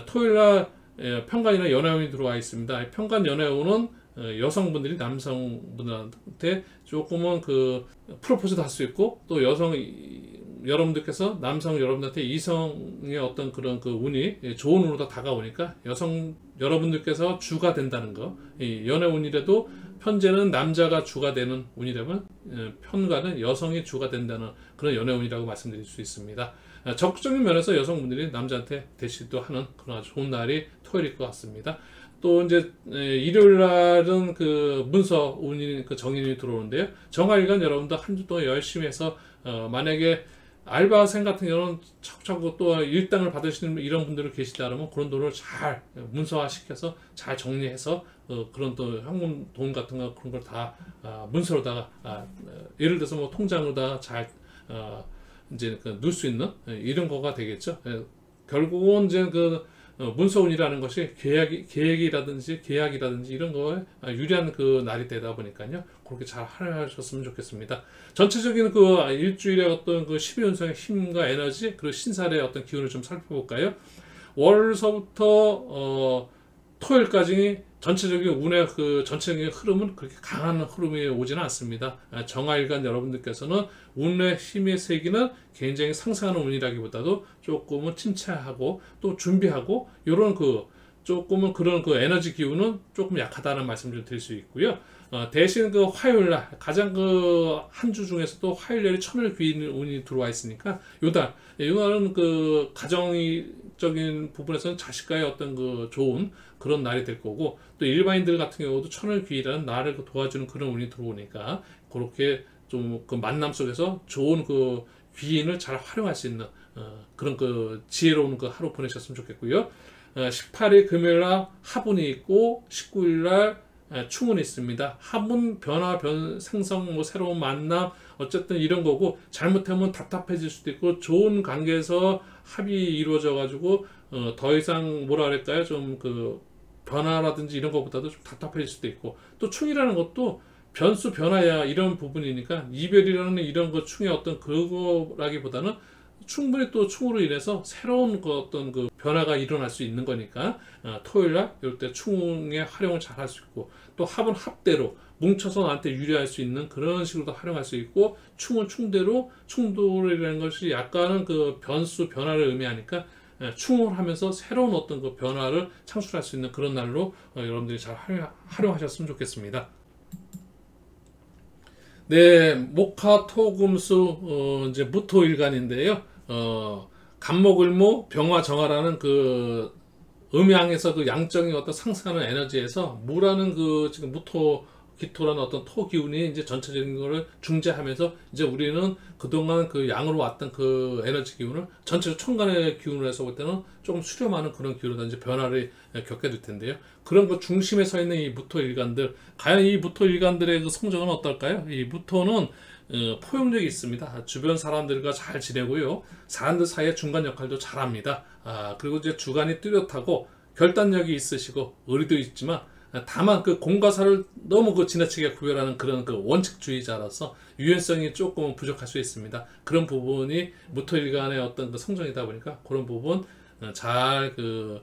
토요일 날 편관이나 연애운이 들어와 있습니다. 편관 연애운은 여성분들이 남성분들한테 조금은 그 프로포즈도 할 수 있고 또 여러분들께서 남성 여러분들한테 이성의 어떤 그런 그 운이 좋은 운으로 다가오니까 여러분들께서 주가 된다는 거. 이 연애운이라도 편제는 남자가 주가 되는 운이라면 편관은 여성이 주가 된다는 그런 연애운이라고 말씀드릴 수 있습니다. 적극적인 면에서 여성분들이 남자한테 대시도 하는 그런 아주 좋은 날이 토요일일 것 같습니다. 또 이제 일요일 날은 그 문서 운이 그 정인이 들어오는데요. 정화일간 여러분들 한 주 동안 열심히 해서 만약에 알바생 같은 경우는 차곡차곡 또 일당을 받으시는 이런 분들이 계시다면 그런 돈을 잘 문서화 시켜서 잘 정리해서 그런 또 현금 돈 같은 거 그런 걸 다 문서로다가 예를 들어서 뭐 통장으로다 잘 이제 넣을 수 있는 이런 거가 되겠죠. 결국은 이제 문서운이라는 것이 계약이라든지 이런 거에 유리한 날이 되다 보니까요. 그렇게 잘 활용하셨으면 좋겠습니다. 전체적인 일주일의 어떤 12운성의 힘과 에너지, 그리고 신살의 어떤 기운을 좀 살펴볼까요? 월서부터 토요일까지 전체적인 운의 전체적인 흐름은 그렇게 강한 흐름이 오지는 않습니다. 정화일간 여러분들께서는 운의 힘의 세기는 굉장히 상승하는 운이라기보다도 조금은 침체하고 또 준비하고 이런 조금은 그런 에너지 기운은 조금 약하다는 말씀 좀 드릴 수 있고요. 대신 화요일날 가장 한 주 중에서도 화요일날이 천을 귀인 운이 들어와 있으니까 요날은 가정적인 부분에서는 자식과의 어떤 좋은 그런 날이 될 거고, 또 일반인들 같은 경우도 천을 귀이라는 날을 도와주는 그런 운이 들어오니까 그렇게 좀 만남 속에서 좋은 귀인을 잘 활용할 수 있는 그런 지혜로운 하루 보내셨으면 좋겠고요. 18일 금요일날 합운이 있고 19일날 충운이 있습니다. 합운 변화, 생성, 새로운 만남, 어쨌든 이런 거고, 잘못하면 답답해질 수도 있고, 좋은 관계에서 합이 이루어져 가지고 더 이상 뭐라 그럴까요? 좀 변화라든지 이런 것보다도 좀 답답해질 수도 있고, 또 충이라는 것도 변수, 변화야 이런 부분이니까 이별이라는 이런 충의 어떤 그거라기보다는 충분히 또 충으로 인해서 새로운 어떤 변화가 일어날 수 있는 거니까 토요일날 이럴 때 충의 활용을 잘 할 수 있고, 또 합은 합대로 뭉쳐서 나한테 유리할 수 있는 그런 식으로도 활용할 수 있고, 충은 충대로 충돌이라는 것이 약간은 변수, 변화를 의미하니까 충을 하면서 새로운 어떤 변화를 창출할 수 있는 그런 날로 여러분들이 잘 활용하셨으면 좋겠습니다. 네, 목화, 토, 금수, 이제 무토일간인데요. 간목을모, 병화, 정화라는 음양에서 양적인 어떤 상승하는 에너지에서 무라는 지금 무토, 기토라는 어떤 토 기운이 이제 전체적인 거를 중재하면서 이제 우리는 그동안 양으로 왔던 에너지 기운을 전체적 천간의 기운으로 해서 볼 때는 조금 수렴하는 그런 기운으로 이제 변화를 겪게 될 텐데요. 그런 중심에 서 있는 이 무토 일간들, 과연 이 무토 일간들의 성적은 어떨까요? 이 무토는 포용력이 있습니다. 주변 사람들과 잘 지내고요. 사람들 사이에 중간 역할도 잘합니다. 그리고 이제 주관이 뚜렷하고 결단력이 있으시고 의리도 있지만, 다만 공과사를 너무 지나치게 구별하는 그런 원칙주의자라서 유연성이 조금 부족할 수 있습니다. 그런 부분이 무토일간의 어떤 성정이다 보니까 그런 부분 잘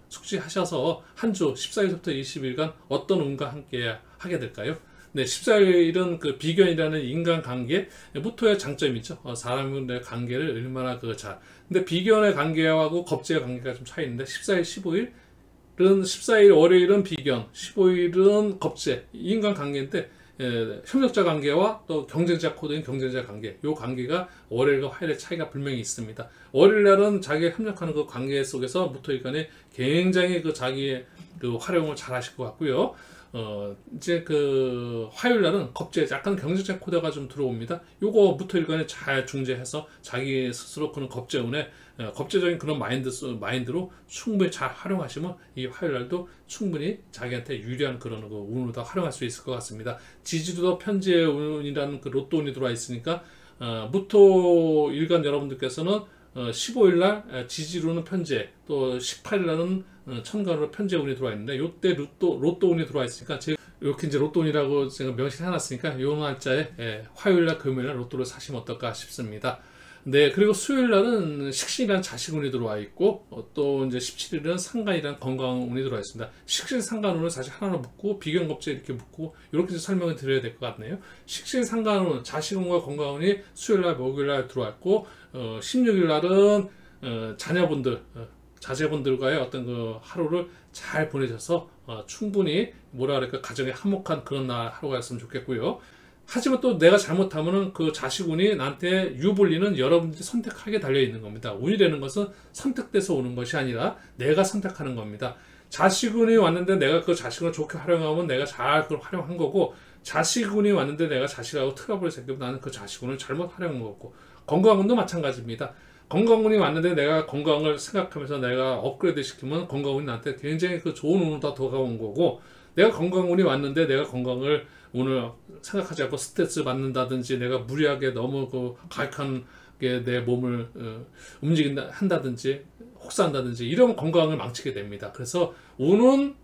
숙지하셔서 한 주 14일부터 20일간 어떤 운과 함께 하게 될까요? 네, 14일은 비견이라는 인간관계, 무토의 장점이죠. 사람의 관계를 얼마나 근데 비견의 관계하고 겁재의 관계가 좀 차이 있는데, 14일, 15일 14일 월요일은 비견, 15일은 겁재, 인간관계인데 협력자 관계와 또 경쟁자 코드인 경쟁자 관계, 이 관계가 월요일과 화요일의 차이가 분명히 있습니다. 월요일날은 자기가 협력하는 관계 속에서 무토일간에 굉장히 자기의 활용을 잘 하실 것 같고요. 이제 화요일날은 겁재, 약간 경쟁자 코드가 좀 들어옵니다. 요거 무토일간에 잘 중재해서 자기 스스로 그런 겁재운에 겁재적인 그런 마인드로 충분히 잘 활용하시면 이 화요일날도 충분히 자기한테 유리한 그런 운으로 다 활용할 수 있을 것 같습니다. 지지도 편지의 운이라는 로또 운이 들어와 있으니까 무토 일간 여러분들께서는 15일날 지지로는 편재, 또 18일날은 천간으로 편재 운이 들어와 있는데, 요때 로또 운이 들어와 있으니까 이렇게 이제 로또 운이라고 제가 명시해놨으니까 요 날짜에 화요일날, 금요일날 로또를 사시면 어떨까 싶습니다. 네, 그리고 수요일날은 식신이라는 자식운이 들어와 있고, 또 이제 17일은 상간이라는 건강운이 들어와 있습니다. 식신 상간운을 사실 하나로 묶고 비견겁재 이렇게 묶고 이렇게 설명을 드려야 될 것 같네요. 식신 상간운, 자식운과 건강운이 수요일날, 목요일날 들어와 있고, 16일날은 자녀분들, 자제분들과의 어떤 하루를 잘 보내셔서 충분히 가정에 화목한 그런 날 하루가 였으면 좋겠고요. 하지만 또 내가 잘못하면은 자식운이 나한테 유불리는 여러분들이 선택하게 달려있는 겁니다. 운이라는 것은 선택돼서 오는 것이 아니라 내가 선택하는 겁니다. 자식운이 왔는데 내가 자식운을 좋게 활용하면 내가 잘 그걸 활용한 거고, 자식운이 왔는데 내가 자식하고 트러블이 생기면 나는 자식운을 잘못 활용한 거고, 건강운도 마찬가지입니다. 건강운이 왔는데 내가 건강을 생각하면서 내가 업그레이드 시키면 건강운이 나한테 굉장히 좋은 운으로 다 돌아온 거고, 내가 건강운이 왔는데 내가 건강을 오늘 생각하지 않고 스트레스 받는다든지 내가 무리하게 너무 과격한 내 몸을 움직인다 한다든지 혹사한다든지 이런 건강을 망치게 됩니다. 그래서 운은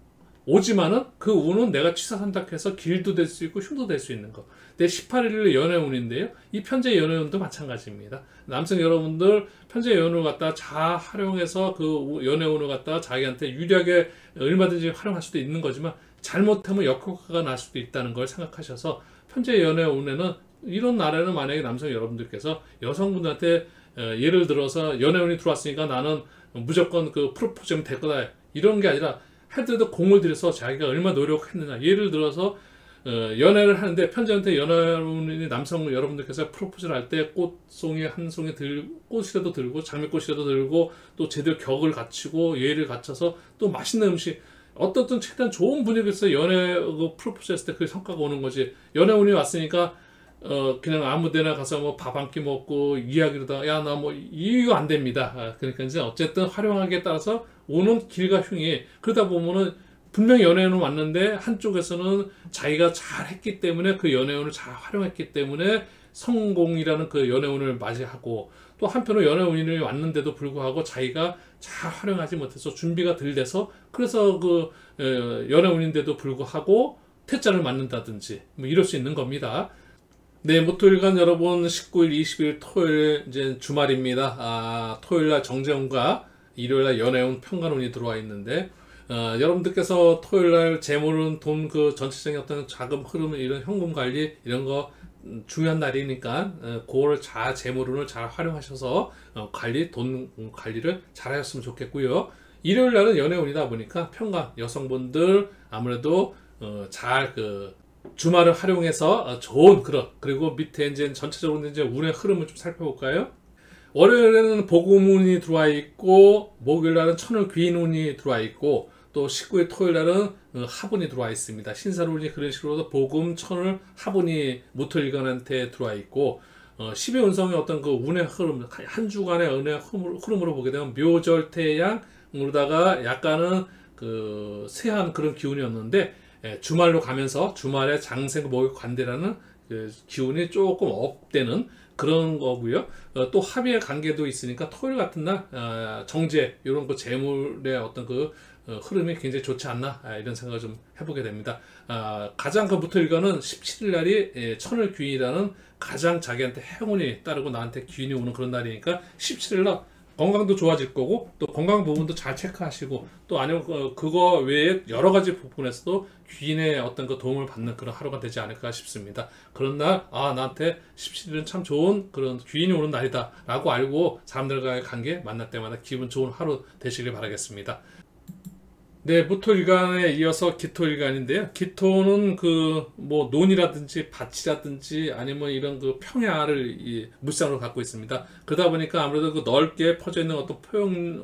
오지만은 그 운은 내가 취사선택 해서 길도 될 수 있고 흉도 될 수 있는 거. 내 18일 연애운인데요. 이 편재 연애운도 마찬가지입니다. 남성 여러분들 편재 연애운을 갖다 잘 활용해서 그 연애운을 갖다 자기한테 유리하게 얼마든지 활용할 수도 있는 거지만 잘못하면 역효과가 날 수도 있다는 걸 생각하셔서 편재 연애운에는 이런 날에는 만약에 남성 여러분들께서 여성분들한테 예를 들어서 연애운이 들어왔으니까 나는 무조건 그 프로포즈면 될 거다 이런 게 아니라 하더라도 공을 들여서 자기가 얼마 노력했느냐. 예를 들어서 연애를 하는데 편지한테 연애운이 남성 여러분들께서 프로포즈를 할 때 꽃송이 한 송이 꽃이라도 들고 장미꽃이라도 들고 또 제대로 격을 갖추고 예의를 갖춰서 또 맛있는 음식 어떻든 최대한 좋은 분위기에서 연애 프로포즈 했을 때 그 성과가 오는 거지. 연애운이 왔으니까 그냥 아무데나 가서 뭐 밥 한 끼 먹고 이야기로다가 야 나 뭐 이거 안 됩니다. 그러니까 이제 어쨌든 활용하기에 따라서 오는 길과 흉이 그러다 보면은 분명히 연애운은 왔는데 한쪽에서는 자기가 잘 했기 때문에 그 연애운을 잘 활용했기 때문에 성공이라는 그 연애운을 맞이하고 또 한편으로 연애운이 왔는데도 불구하고 자기가 잘 활용하지 못해서 준비가 덜 돼서 그래서 그 연애운인데도 불구하고 퇴짜를 맞는다든지 뭐 이럴 수 있는 겁니다. 네, 모토일간 여러분 19일, 20일 토요일 이제 주말입니다. 토요일날 정제운과 일요일날 연애운 평간운이 들어와 있는데 여러분들께서 토요일날 재물은 돈 그 전체적인 어떤 자금 흐름 이런 현금 관리 이런 거 중요한 날이니까 그거를 잘 재물운을 잘 활용하셔서 돈 관리를 잘 하셨으면 좋겠고요. 일요일날은 연애운이다 보니까 평간 여성분들 아무래도 잘 주말을 활용해서 좋은 그리고 밑에 이제 전체적으로 이제 운의 흐름을 좀 살펴볼까요? 월요일에는 복음운이 들어와 있고 목요일날은 천을 귀인운이 들어와 있고 또 19일 토요일날은 화분이 들어와 있습니다. 신사운이 그런 식으로 복음, 천을, 화분이 모토일간한테 들어와 있고 10의 운성의 어떤 그 운의 흐름 한 주간의 운의 흐름으로 보게 되면 묘절태양으로다가 약간은 그 세한 그런 기운이었는데 주말로 가면서 주말에 장생 목욕 관대라는 그 기운이 조금 업되는 그런 거고요. 또 합의의 관계도 있으니까 토요일 같은 날 정제 이런 그 재물의 어떤 그 흐름이 굉장히 좋지 않나 이런 생각을 좀 해보게 됩니다. 가장 그 무토일간은 17일 날이 천을 귀인이라는 가장 자기한테 행운이 따르고 나한테 귀인이 오는 그런 날이니까 17일 날 건강도 좋아질 거고 또 건강 부분도 잘 체크하시고 또 아니면 그거 외에 여러 가지 부분에서도 귀인의 어떤 그 도움을 받는 그런 하루가 되지 않을까 싶습니다. 그런 날 나한테 17일은 참 좋은 그런 귀인이 오는 날이다 라고 알고 사람들과의 관계 만날 때마다 기분 좋은 하루 되시길 바라겠습니다. 네, 무토일간에 이어서 기토일간인데요. 기토는 뭐 논이라든지 밭이라든지 아니면 이런 그 평야를 물상으로 갖고 있습니다. 그러다 보니까 아무래도 그 넓게 퍼져 있는 어떤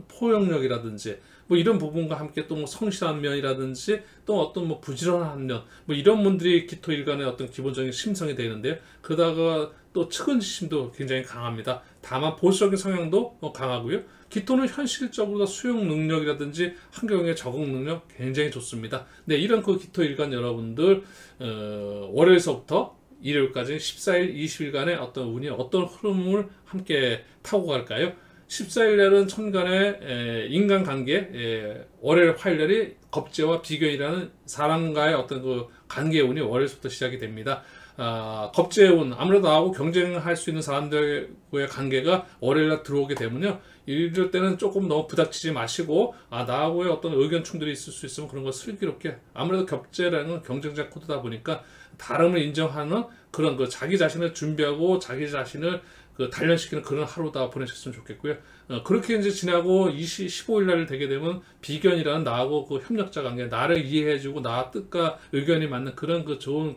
포용력이라든지 뭐 이런 부분과 함께 또 뭐 성실한 면이라든지 또 어떤 뭐 부지런한 면 뭐 이런 분들이 기토일간의 어떤 기본적인 심성이 되는데요. 그러다가 또 측은지심도 굉장히 강합니다. 다만 보수적인 성향도 강하고요. 기토는 현실적으로 수용 능력이라든지 환경에 적응 능력 굉장히 좋습니다. 네, 이런 그 기토일간 여러분들 월요일서부터 일요일까지 14일, 20일간의 어떤 운이 어떤 흐름을 함께 타고 갈까요? 14일날은 천간의 인간관계, 월요일, 화요일날이 겁재와 비견이라는 사람과의 어떤 그 관계 운이 월요일부터 시작이 됩니다. 겁재의 운, 아무래도 나하고 경쟁할 수 있는 사람들과의 관계가 월요일날 들어오게 되면요. 이럴 때는 조금 너무 부닥치지 마시고, 나하고의 어떤 의견 충돌이 있을 수 있으면 그런 거 슬기롭게, 아무래도 겁재라는 건 경쟁자 코드다 보니까 다름을 인정하는 그런 그 자기 자신을 준비하고 자기 자신을 단련시키는 그런 하루다 보내셨으면 좋겠고요. 그렇게 이제 지나고 15일날 되게 되면 비견이라는 나하고 그 협력자 관계, 나를 이해해주고 나 뜻과 의견이 맞는 그런 그 좋은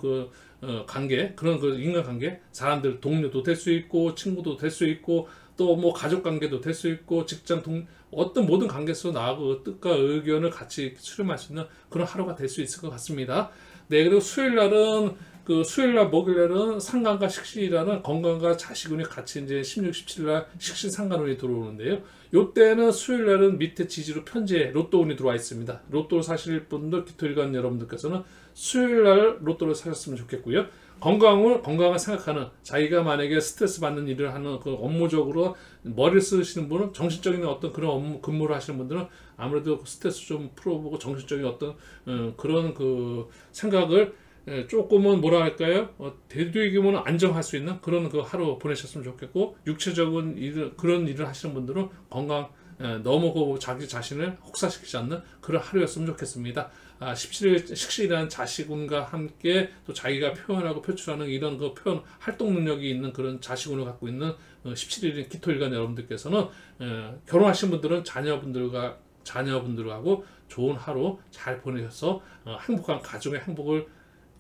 관계, 그런 그 인간관계, 사람들 동료도 될 수 있고 친구도 될 수 있고 또 뭐 가족 관계도 될 수 있고 직장 어떤 모든 관계에서 나하고 뜻과 의견을 같이 수렴할 수 있는 그런 하루가 될 수 있을 것 같습니다. 네, 그리고 수요일 날은 그 수요일날 목요일날은 상관과 식신이라는 건강과 자식운이 같이 이제 16, 17날 식신 상관운이 들어오는데요. 요때는 수요일날은 밑에 지지로 편제에 로또운이 들어와 있습니다. 로또를 사실 분들, 기토일관 여러분들께서는 수요일날 로또를 사셨으면 좋겠고요. 건강을 생각하는, 자기가 만약에 스트레스 받는 일을 하는 그 업무적으로 머리를 쓰시는 분은, 정신적인 어떤 그런 업무 근무를 하시는 분들은 아무래도 스트레스 좀 풀어보고 정신적인 어떤 그런 그 생각을 조금은 뭐라 할까요? 되도록이면 안정할 수 있는 그런 그 하루 보내셨으면 좋겠고, 육체적인 그런 일을 하시는 분들은 건강 너무 그 자기 자신을 혹사시키지 않는 그런 하루였으면 좋겠습니다. 17일 식신이라는 자식운과 함께 또 자기가 표현하고 표출하는 이런 그 표현 활동 능력이 있는 그런 자식운을 갖고 있는 17일인 기토일간 여러분들께서는 결혼하신 분들은 자녀분들하고 좋은 하루 잘 보내셔서 행복한 가정의 행복을,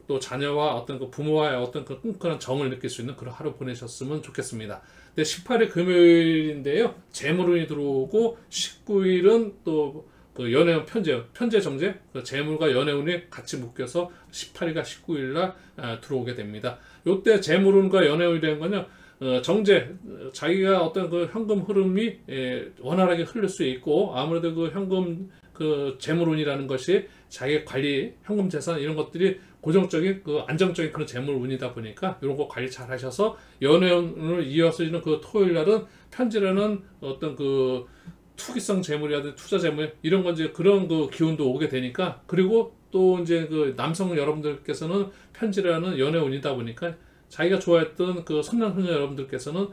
또 자녀와 어떤 그 부모와의 어떤 그 끈끈한 정을 느낄 수 있는 그런 하루 보내셨으면 좋겠습니다. 근데 18일 금요일인데요. 재물운이 들어오고 19일은 또 그 연애운 편재 정제, 그 재물과 연애운이 같이 묶여서 18일과 19일날 들어오게 됩니다. 요때 재물운과 연애운이라는 거는 정제, 자기가 어떤 그 현금 흐름이 원활하게 흐를 수 있고, 아무래도 그 현금 그 재물운이라는 것이 자기 관리, 현금 재산 이런 것들이 고정적인 그 안정적인 그런 재물운이다 보니까 이런 거 관리 잘 하셔서 연애운을 이어서는 그 토요일 날은 편지라는 어떤 그 투기성 재물이라든지 투자 재물 이런 건 이제 그런 그 기운도 오게 되니까, 그리고 또 이제 그 남성 여러분들께서는 편지라는 연애운이다 보니까 자기가 좋아했던 그 선남선녀 여러분들께서는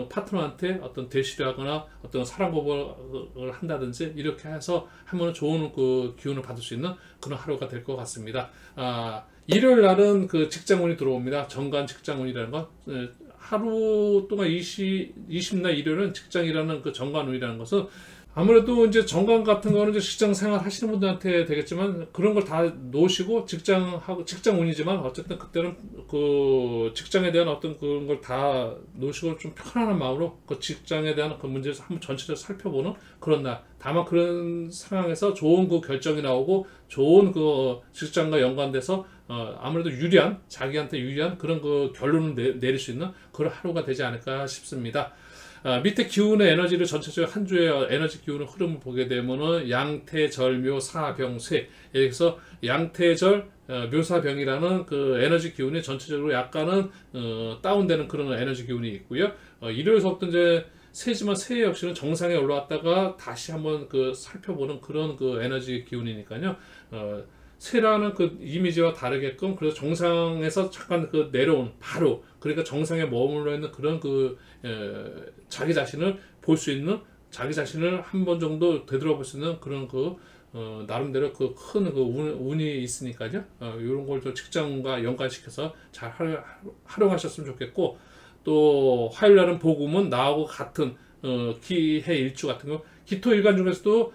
파트너한테 어떤 대시를 하거나 어떤 사랑 고백을 한다든지 이렇게 해서 하면 좋은 그 기운을 받을 수 있는 그런 하루가 될 것 같습니다. 일요일 날은 그 직장운이 들어옵니다. 정관 직장운이라는 건 하루 동안 20날 일요일은 직장이라는 그 정관운이라는 것은 아무래도 이제 정관 같은 거는 이제 직장 생활 하시는 분들한테 되겠지만, 그런 걸 다 놓으시고 직장운이지만 어쨌든 그때는 그 직장에 대한 어떤 그런 걸 다 놓으시고 좀 편안한 마음으로 그 직장에 대한 그 문제를 한번 전체적으로 살펴보는 그런 날. 다만 그런 상황에서 좋은 그 결정이 나오고 좋은 그 직장과 연관돼서 아무래도 자기한테 유리한 그런 그 결론을 내릴 수 있는 그런 하루가 되지 않을까 싶습니다. 밑에 기운의 에너지를 전체적으로 한 주의 에너지 기운의 흐름을 보게 되면은 양태절 묘사병쇠, 여기서 양태절 묘사병이라는 그 에너지 기운이 전체적으로 약간은 다운되는 그런 에너지 기운이 있고요. 일요일서부터 이제 새지만 새 역시는 정상에 올라왔다가 다시 한번 그 살펴보는 그런 그 에너지 기운이니까요. 새라는 그 이미지와 다르게끔, 그래서 정상에서 잠깐 그 내려온 바로, 그러니까 정상에 머물러 있는 그런 그 자기 자신을 볼 수 있는, 자기 자신을 한 번 정도 되돌아볼 수 있는 그런 그 나름대로 그 큰 그 운이 있으니까요. 이런 걸 좀 직장과 연관시켜서 잘 활용하셨으면 좋겠고, 또 화요일 날은 복음은 나하고 같은 기해 일주 같은 거, 기토 일간 중에서도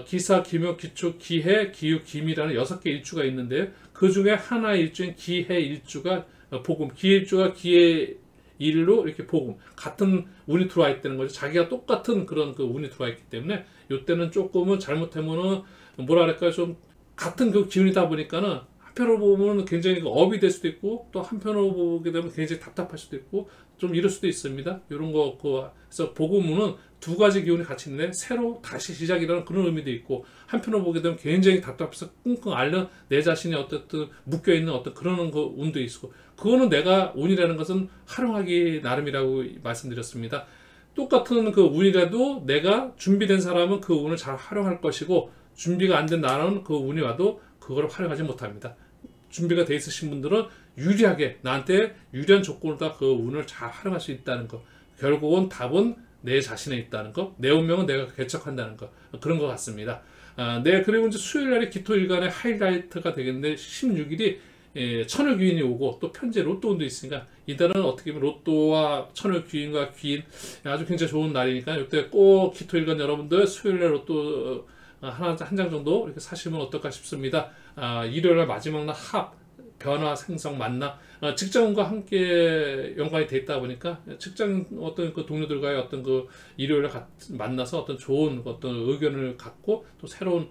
기사, 기묘, 기초, 기해, 기유, 기미라는 6개 일주가 있는데요. 그 중에 하나의 일주인 기해 일주가 복음, 기해 일주가 기해 일로 이렇게 복음, 같은 운이 들어와 있다는 거죠. 자기가 똑같은 그런 그 운이 들어와 있기 때문에 이때는 조금은 잘못하면은 뭐라 그럴까요? 좀 같은 그 기운이다 보니까는 한편으로 보면 굉장히 업이 될 수도 있고, 또 한편으로 보게 되면 굉장히 답답할 수도 있고, 좀 이럴 수도 있습니다. 이런 거, 그래서 복음은 두 가지 기운이 같이 있는데 새로 다시 시작이라는 그런 의미도 있고, 한편으로 보게 되면 굉장히 답답해서 끙끙 앓는 내 자신이 어떻든 묶여있는 어떤 그런 그 운도 있고, 그거는 내가 운이라는 것은 활용하기 나름이라고 말씀드렸습니다. 똑같은 그 운이라도 내가 준비된 사람은 그 운을 잘 활용할 것이고, 준비가 안 된 나는 그 운이 와도 그걸 활용하지 못합니다. 준비가 돼 있으신 분들은 유리하게, 나한테 유리한 조건으로 그 운을 잘 활용할 수 있다는 거, 결국은 답은 내 자신에 있다는 거, 내 운명은 내가 개척한다는 거, 그런 것 같습니다. 네, 그리고 이제 수요일 날이 기토일간의 하이라이트가 되겠는데, 16일이 천을귀인이 오고 또 편제 로또운도 있으니까, 이달은 어떻게 보면 로또와 천을귀인과 귀인 아주 굉장히 좋은 날이니까, 이때 꼭 기토일간 여러분들 수요일날 로또 한 장 정도 이렇게 사시면 어떨까 싶습니다. 일요일날 마지막 날 합, 변화, 생성, 만나, 직장운과 함께 연관이 돼 있다 보니까 직장 어떤 그 동료들과의 어떤 그 일요일에 만나서 어떤 좋은 어떤 의견을 갖고 또 새로운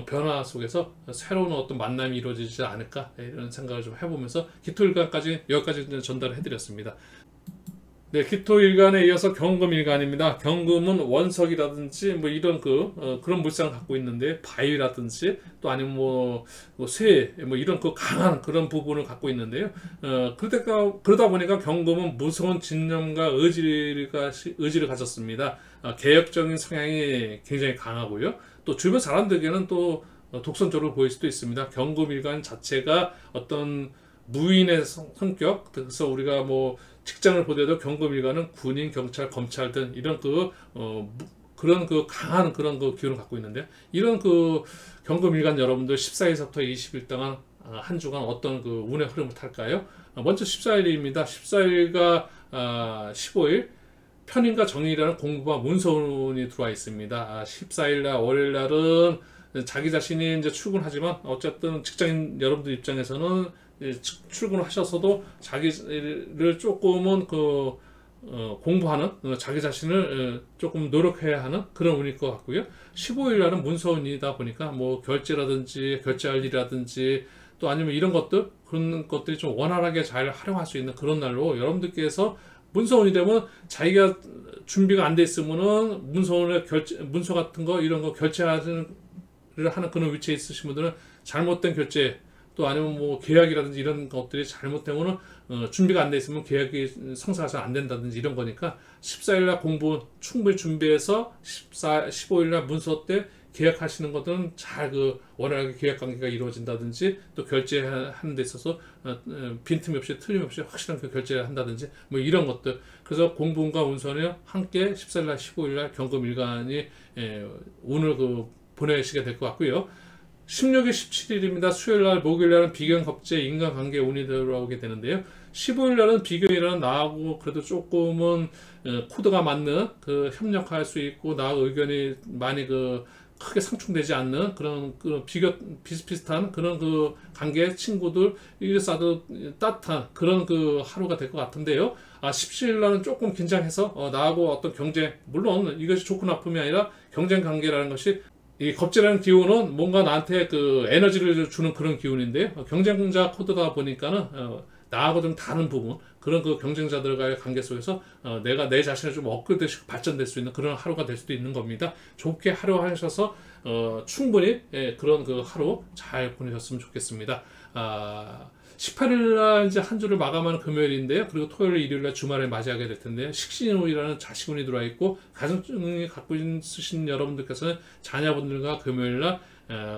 변화 속에서 새로운 어떤 만남이 이루어지지 않을까 이런 생각을 좀 해보면서 기토일간까지 여기까지 전달을 해드렸습니다. 네, 기토일간에 이어서 경금일간입니다. 경금은 원석이라든지 뭐 이런 그런 물상을 갖고 있는데 바위라든지 또 아니면 쇠 뭐 이런 강한 그런 부분을 갖고 있는데요. 그러다 보니까 경금은 무서운 집념과 의지를 가졌습니다. 개혁적인 성향이 굉장히 강하고요. 또 주변 사람들에게는 또 독선적으로 보일 수도 있습니다. 경금일간 자체가 어떤 무인의 성격, 그래서 우리가 뭐 직장을 보더라도 경금일간은 군인, 경찰, 검찰 등 이런 그런 강한 그런 기운을 갖고 있는데, 이런 경금일간 여러분들 14일서부터 20일 동안 한 주간 어떤 운의 흐름을 탈까요? 먼저 14일입니다. 14일과 15일 편인과 정인이라는 공부와 문서운이 들어와 있습니다. 14일날 월요일날은 자기 자신이 이제 출근하지만 어쨌든 직장인 여러분들 입장에서는 출근을 하셔서도 자기를 조금은 공부하는 자기 자신을 조금 노력해야 하는 그런 운일 것 같고요. 15일 날은 문서운이다 보니까 뭐 결제라든지 결제할 일이라든지 또 아니면 이런 그런 것들이 좀 원활하게 잘 활용할 수 있는 그런 날로, 여러분들께서 문서운이 되면 자기가 준비가 안 돼 있으면은 문서 같은 거 이런 거 결제하는 그런 위치에 있으신 분들은 잘못된 결제 또 아니면 뭐 계약이라든지 이런 것들이 잘못되면은 준비가 안 돼 있으면 계약이 성사가 잘 안 된다든지 이런 거니까 14일날 공부 충분히 준비해서 15일날 문서 때 계약하시는 것들은 잘 원활하게 계약 관계가 이루어진다든지 또 결제하는 데 있어서 빈틈이 없이 틀림없이 확실한 결제를 한다든지 뭐 이런 것들. 그래서 공부운과 운선이 함께 14일날 15일날 경금일간이 운을 보내시게 될 것 같고요. 16일, 17일입니다. 수요일날, 목요일날은 비견, 겁재, 인간관계 운이 들어오게 되는데요. 15일날은 비견이라는 나하고 그래도 조금은 코드가 맞는 협력할 수 있고 나하고 의견이 많이 크게 상충되지 않는 그런 비슷비슷한 그런 관계 친구들 이래서 따뜻한 그런 하루가 될 것 같은데요. 17일날은 조금 긴장해서 나하고 어떤 경쟁, 물론 이것이 좋고 나쁨이 아니라 경쟁 관계라는 것이, 이 겁재라는 기운은 뭔가 나한테 에너지를 주는 그런 기운인데요. 경쟁자 코드다 보니까는 나하고 좀 다른 부분, 그런 경쟁자들과의 관계 속에서 내가 내 자신을 좀 업그레이드시키고 발전될 수 있는 그런 하루가 될 수도 있는 겁니다. 좋게 하루 하셔서 충분히 그런 하루 잘 보내셨으면 좋겠습니다. 18일날 이제 한 주를 마감하는 금요일인데요. 그리고 토요일, 일요일날 주말을 맞이하게 될 텐데요. 식신운이라는 자식운이 들어와 있고, 가정운이 갖고 있으신 여러분들께서는 자녀분들과 금요일날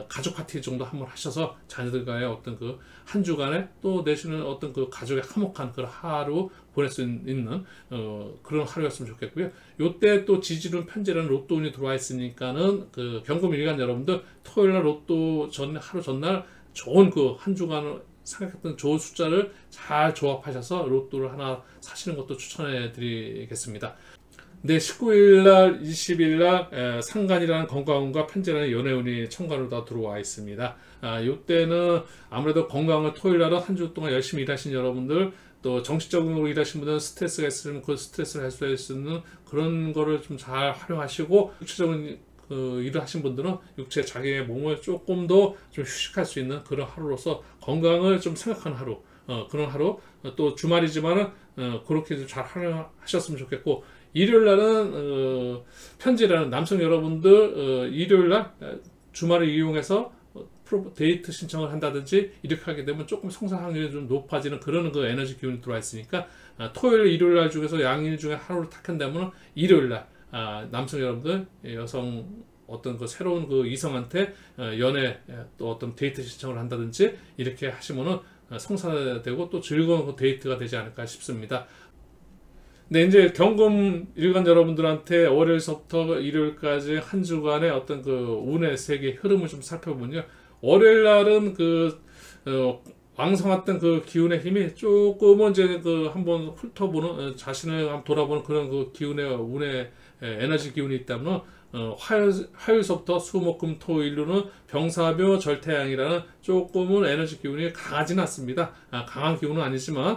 가족 파티 정도 한번 하셔서 자녀들과의 어떤 한 주간에 또 내시는 어떤 가족의 화목한 그런 하루 보낼 수 있는 그런 하루였으면 좋겠고요. 요때 또 지지운 편지라는 로또운이 들어와 있으니까는 경금일간 여러분들 토요일날 로또 하루 전날 좋은 한 주간을 생각했던 좋은 숫자를 잘 조합하셔서 로또를 하나 사시는 것도 추천해 드리겠습니다. 네, 19일날, 20일날 상간이라는 건강운과 편제라는 연애운이 천간으로 다 들어와 있습니다. 이때는 아무래도 건강을 토요일날은 한 주 동안 열심히 일하신 여러분들, 또 정신적으로 일하신 분들은 스트레스가 있으면 그 스트레스를 해소할 수 있는 그런 거를 좀 잘 활용하시고, 육체적인 일을 하신 분들은 육체 자기의 몸을 조금 더 좀 휴식할 수 있는 그런 하루로서 건강을 좀 생각하는 하루, 그런 하루, 또 주말이지만은 그렇게 잘 활용하셨으면 좋겠고, 일요일 날은 편지라는 남성 여러분들 일요일 날 주말을 이용해서 데이트 신청을 한다든지 이렇게 하게 되면 조금 성사 확률이 좀 높아지는 그런 에너지 기운이 들어와 있으니까 토요일, 일요일 날 중에서 양일 중에 하루를 택한다면 일요일 날 남성 여러분들, 여성 어떤 새로운 이성한테 연애 또 어떤 데이트 신청을 한다든지 이렇게 하시면은 성사되고 또 즐거운 데이트가 되지 않을까 싶습니다. 네, 이제 경금 일간 여러분들한테 월요일서부터 일요일까지 한 주간의 어떤 운의 세계 흐름을 좀 살펴보면요. 월요일 날은 왕성했던 기운의 힘이 조금은 이제 한번 훑어보는, 자신을 한번 돌아보는 그런 기운의 운의 에너지 기운이 있다면, 화요일서부터 수목금 토일로는 병사묘 절태양이라는 조금은 에너지 기운이 강하지는 않습니다. 강한 기운은 아니지만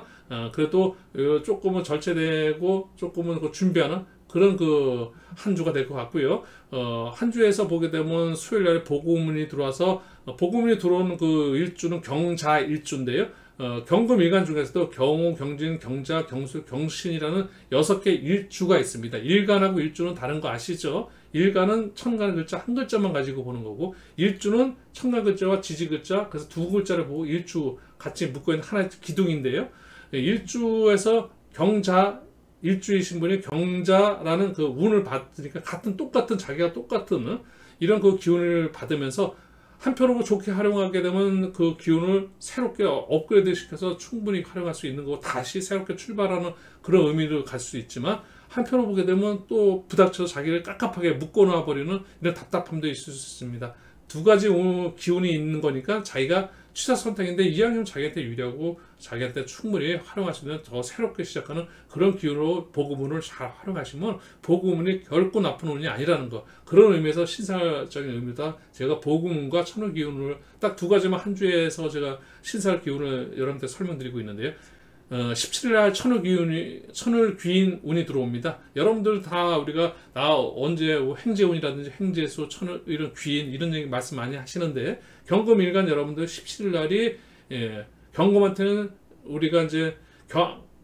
그래도 조금은 절제되고 조금은 준비하는 그런 그 한 주가 될 것 같고요. 한 주에서 보게 되면 수요일 날에 보고문이 들어와서 보고문이 들어오는 그 일주는 경자 일주인데요. 경금 일간 중에서도 경호, 경진, 경자, 경술, 경신이라는 6개 일주가 있습니다. 일간하고 일주는 다른 거 아시죠? 일간은 천간 글자 한 글자만 가지고 보는 거고, 일주는 천간 글자와 지지 글자, 그래서 두 글자를 보고 일주 같이 묶어 있는 하나의 기둥인데요. 일주에서 경자 일주이신 분이 경자라는 그 운을 받으니까 똑같은 자기가 똑같은 이런 그 기운을 받으면서 한편으로 좋게 활용하게 되면 그 기운을 새롭게 업그레이드 시켜서 충분히 활용할 수 있는 거고 다시 새롭게 출발하는 그런 의미를 갈 수 있지만, 한편으로 보게 되면 또 부닥쳐서 자기를 깝깝하게 묶어놔 버리는 이런 답답함도 있을 수 있습니다. 두 가지 기운이 있는 거니까 자기가 취사 선택인데 이왕이면 자기한테 유리하고 자기한테 충분히 활용할 수 있는 더 새롭게 시작하는 그런 기운으로 보고문을 잘 활용하시면 보고문이 결코 나쁜 운이 아니라는 거, 그런 의미에서 신사적인 의미다. 제가 보고문과 천을 기운을 딱 두 가지만 한 주에서 제가 신사의 기운을 여러분한테 설명드리고 있는데요. 17일날 천을 귀인 운이 들어옵니다. 여러분들 다 우리가 언제 행재운이라든지 행재수, 천을 이런 귀인 이런 얘기 말씀 많이 하시는데, 경금일간 여러분들 17일날이 경금한테는 우리가 이제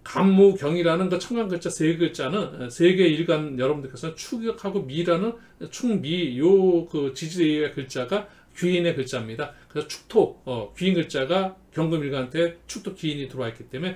간무경이라는 그 천간 글자 세 글자는 세 개 일간 여러분들께서는 축하고 미라는 축미 요 그 지지의 글자가 귀인의 글자입니다. 그래서 축토 귀인 글자가 경금일간한테 축토 귀인이 들어와 있기 때문에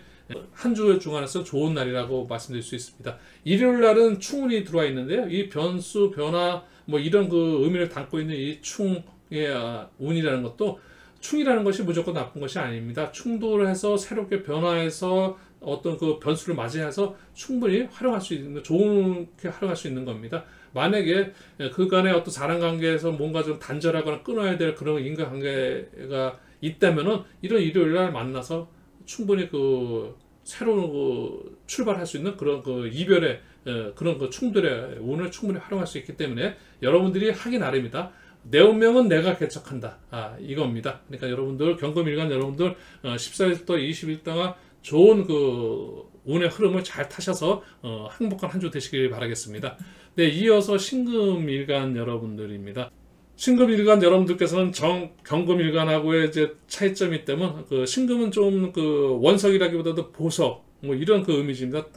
한 주 중간에서 좋은 날이라고 말씀드릴 수 있습니다. 일요일 날은 충운이 들어와 있는데요. 이 변수, 변화 뭐 이런 그 의미를 담고 있는 이 충의 운이라는 것도, 충이라는 것이 무조건 나쁜 것이 아닙니다. 충돌을 해서 새롭게 변화해서 어떤 그 변수를 맞이해서 충분히 활용할 수 있는, 좋게 활용할 수 있는 겁니다. 만약에 그간의 어떤 사람관계에서 뭔가 좀 단절하거나 끊어야 될 그런 인간관계가 있다면은 이런 일요일 날 만나서 충분히 그 새로운 그 출발할 수 있는 그런 그 이별의 그런 그 충돌의 운을 충분히 활용할 수 있기 때문에 여러분들이 하기 나름이다. 내 운명은 내가 개척한다. 이겁니다. 그러니까 여러분들 경금일간 여러분들 14일부터 20일 동안 좋은 그 운의 흐름을 잘 타셔서 행복한 한 주 되시길 바라겠습니다. 네, 이어서 신금일간 여러분들입니다. 신금일간 여러분들께서는 경금일간하고의 이제 차이점이 있다면, 그 신금은 좀 그 원석이라기보다도 보석 뭐 이런 그 이미지입니다.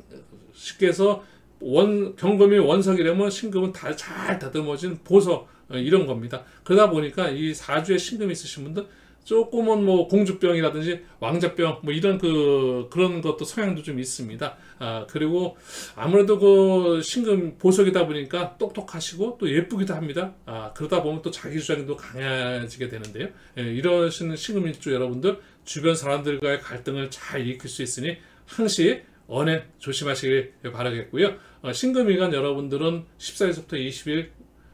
쉽게 해서 경금이 원석이라면 신금은 다 잘 다듬어진 보석 이런 겁니다. 그러다 보니까 이 사주에 신금이 있으신 분들 조금은 뭐 공주병이라든지 왕자병 뭐 이런 그런 것도 성향도 좀 있습니다. 그리고 아무래도 그 신금 보석이다 보니까 똑똑하시고 또 예쁘기도 합니다. 그러다 보면 또 자기 주장도 강해지게 되는데요. 이러시는 신금일주 여러분들 주변 사람들과의 갈등을 잘 익힐 수 있으니 항시 언행 조심하시길 바라겠고요. 신금일간 여러분들은 14일부터 20일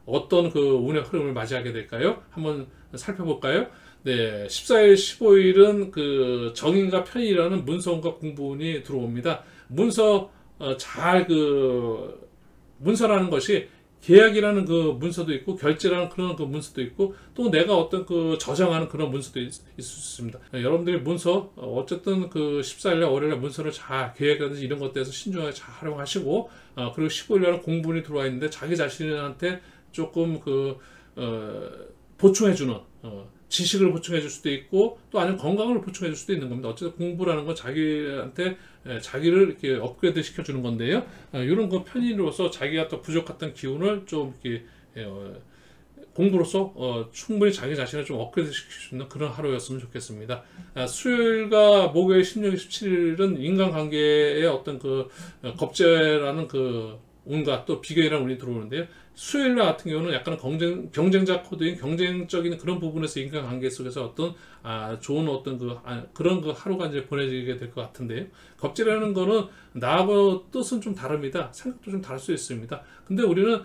어떤 그 운의 흐름을 맞이하게 될까요? 한번 살펴볼까요? 네, 14일, 15일은 그 정인과 편인이라는 문서운과 공부운이 들어옵니다. 문서라는 것이 계약이라는 그 문서도 있고 결제라는 그런 그 문서도 있고 또 내가 어떤 그 저장하는 그런 문서도 있을 수 있습니다. 여러분들이 문서 어쨌든 그 14일날 월요일날 문서를 잘 계약이라든지 이런 것들에서 신중하게 잘 활용하시고, 그리고 15일날은 공부운이 들어와 있는데 자기 자신한테 조금 보충해주는 지식을 보충해 줄 수도 있고 또 아니면 건강을 보충해 줄 수도 있는 겁니다. 어쨌든 공부라는 건 자기한테 자기를 이렇게 업그레이드 시켜주는 건데요. 이런 그 편인으로서 자기가 또 부족했던 기운을 좀 이렇게 공부로서 충분히 자기 자신을 좀 업그레이드 시킬 수 있는 그런 하루였으면 좋겠습니다. 수요일과 목요일 16일, 17일은 인간관계의 어떤 그 겁재라는 그 운과 또 비교이라는 운이 들어오는데요. 수요일 날 같은 경우는 약간 경쟁자 코드인 경쟁적인 그런 부분에서 인간관계 속에서 어떤 좋은 어떤 그런 그 하루가 이제 보내지게 될 것 같은데요. 겁재라는 거는 나하고 뜻은 좀 다릅니다. 생각도 좀 다를 수 있습니다. 근데 우리는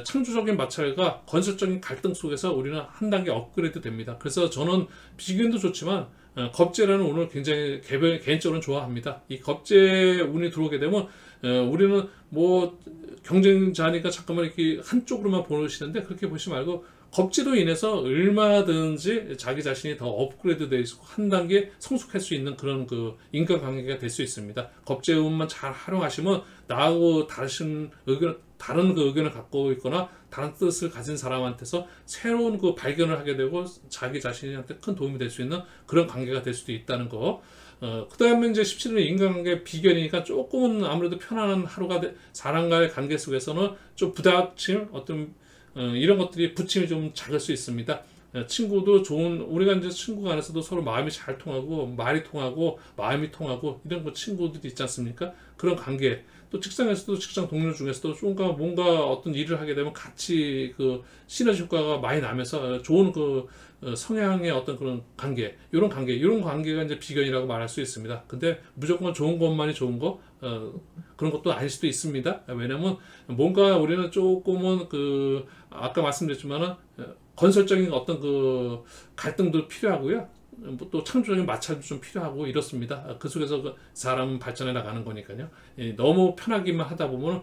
창조적인 마찰과 건설적인 갈등 속에서 우리는 한 단계 업그레이드 됩니다. 그래서 저는 비견도 좋지만 겁재라는 운을 굉장히 개인적으로 좋아합니다. 이 겁재 운이 들어오게 되면 우리는 뭐 경쟁자니까 잠깐만 이렇게 한쪽으로만 보시는데 그렇게 보시 말고 겁지로 인해서 얼마든지 자기 자신이 더 업그레이드 되어 있고 한 단계 성숙할 수 있는 그런 그 인간관계가 될 수 있습니다. 겁지의 운만 잘 활용하시면 나하고 다른 그 의견을 갖고 있거나 다른 뜻을 가진 사람한테서 새로운 그 발견을 하게 되고 자기 자신한테 큰 도움이 될 수 있는 그런 관계가 될 수도 있다는 거. 그 다음에 이제 17일은 인간관계 비견이니까 조금은 아무래도 편안한 하루가 사람과의 관계 속에서는 좀 부닥침, 이런 것들이 부침이 좀 작을 수 있습니다. 친구도 우리가 이제 친구 간에서도 서로 마음이 잘 통하고, 말이 통하고, 마음이 통하고, 이런 그 친구들이 있지 않습니까? 그런 관계. 또 직장에서도 직장 동료 중에서도 뭔가 어떤 일을 하게 되면 같이 그 시너지 효과가 많이 나면서 좋은 그 성향의 어떤 그런 관계, 이런 관계가 이제 비견이라고 말할 수 있습니다. 근데 무조건 좋은 것만이 좋은 거, 그런 것도 아닐 수도 있습니다. 왜냐면 뭔가 우리는 조금은 아까 말씀드렸지만은 건설적인 어떤 그 갈등도 필요하고요. 또 창조적인 마찰도 좀 필요하고 이렇습니다. 그 속에서 그 사람은 발전해 나가는 거니까요. 너무 편하기만 하다 보면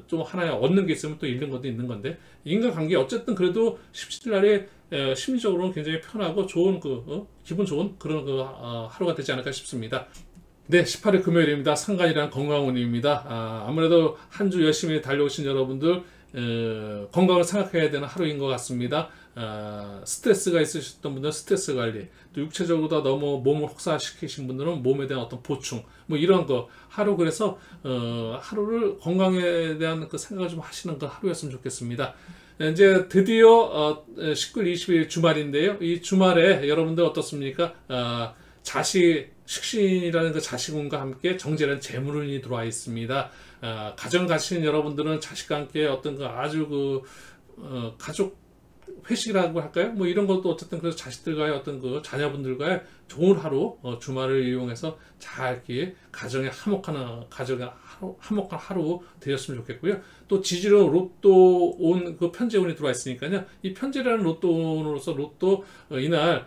좀 하나에 얻는 게 있으면 또 잃는 것도 있는 건데, 인간관계 어쨌든 그래도 17일 날에 심리적으로는 굉장히 편하고 좋은 기분 좋은 그런 하루가 되지 않을까 싶습니다. 네, 18일 금요일입니다. 상간이란 건강운입니다. 아무래도 한 주 열심히 달려오신 여러분들 건강을 생각해야 되는 하루인 것 같습니다. 스트레스가 있으셨던 분들은 스트레스 관리, 또 육체적으로 다 너무 몸을 혹사시키신 분들은 몸에 대한 어떤 보충, 뭐 이런 거 하루, 그래서 하루를 건강에 대한 그 생각을 좀 하시는 그 하루였으면 좋겠습니다. 이제 드디어 19일 20일 주말인데요. 이 주말에 여러분들 어떻습니까? 식신이라는 그 자식운과 함께 정제라는 재물운이 들어와 있습니다. 가정 가신 여러분들은 자식과 함께 어떤 아주 가족 회식이라고 할까요? 뭐 이런 것도 어쨌든 그래서 자식들과의 어떤 자녀분들과의 좋은 하루, 주말을 이용해서 잘 이렇게 가정의 화목한 하루 되었으면 좋겠고요. 또 지지로 로또 그 편제운이 들어와 있으니까요. 이 편제라는 로또로서 이날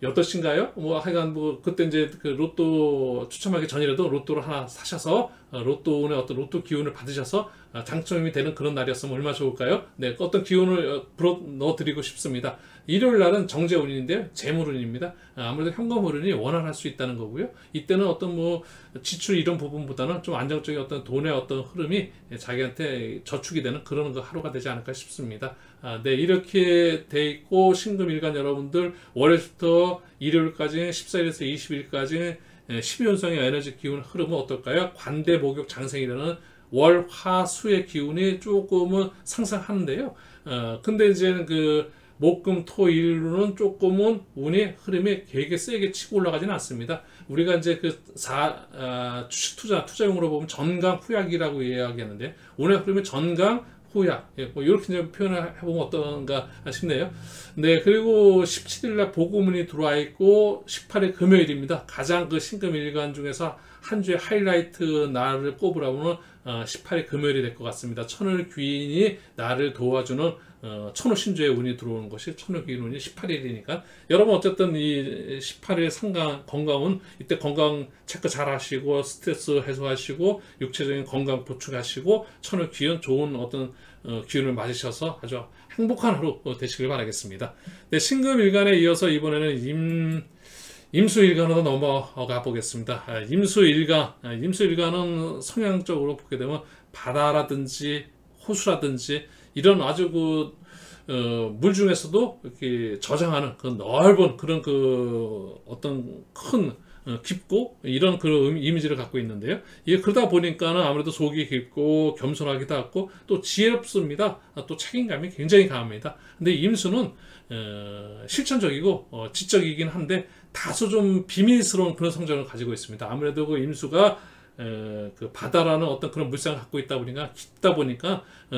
8시인가요? 뭐 하여간 그때 이제 그 로또 추첨하기 전이라도 로또를 하나 사셔서 로또운의 어떤 로또 기운을 받으셔서 당첨이 되는 그런 날이었으면 얼마나 좋을까요? 네, 어떤 기운을 불어 넣어드리고 싶습니다. 일요일 날은 정제운인데요, 재물운입니다. 아무래도 현금흐름이 원활할 수 있다는 거고요. 이때는 어떤 지출 이런 부분보다는 좀 안정적인 어떤 돈의 어떤 흐름이 자기한테 저축이 되는 그런 하루가 되지 않을까 싶습니다. 네, 이렇게 돼 있고, 신금일간 여러분들 월요일부터 일요일까지 14일에서 20일까지 12연성의 에너지 기운 흐름은 어떨까요? 관대 목욕 장생이라는 월, 화, 수의 기운이 조금은 상승하는데요. 근데 이제는 목, 금, 토, 일로는 조금은 운의 흐름이 되게 세게 치고 올라가지는 않습니다. 우리가 이제 주식 투자용으로 보면 전강 후약이라고 이야기하는데, 운의 흐름이 전강 후약, 이렇게 이제 표현을 해보면 어떤가 싶네요. 네, 그리고 17일날 보고문이 들어와 있고 18일 금요일입니다. 가장 신금일간 중에서 한 주의 하이라이트 날을 꼽으라면 18일 금요일이 될 것 같습니다. 천을 귀인이 나를 도와주는 천호 신주의 운이 들어오는 것이 천호 귀인 운이 18일이니까 여러분 어쨌든 이 18일 상강 건강운, 이때 건강 체크 잘 하시고 스트레스 해소하시고 육체적인 건강 보충하시고 천호 귀인 좋은 어떤 기운을 맞으셔서 아주 행복한 하루 되시길 바라겠습니다. 네, 신금일간에 이어서 이번에는 임수일간으로 넘어가 보겠습니다. 임수일간은 성향적으로 보게 되면 바다라든지 호수라든지 이런 아주 물 중에서도 이렇게 저장하는 넓은 그런 어떤 큰 깊고 이런 그런 이미지를 갖고 있는데요. 이게 그러다 보니까는 아무래도 속이 깊고 겸손하기도 하고 또 지혜롭습니다. 또 책임감이 굉장히 강합니다. 근데 임수는 실천적이고 지적이긴 한데 다소 좀 비밀스러운 그런 성정을 가지고 있습니다. 아무래도 임수가 바다라는 어떤 그런 물상을 갖고 있다 보니까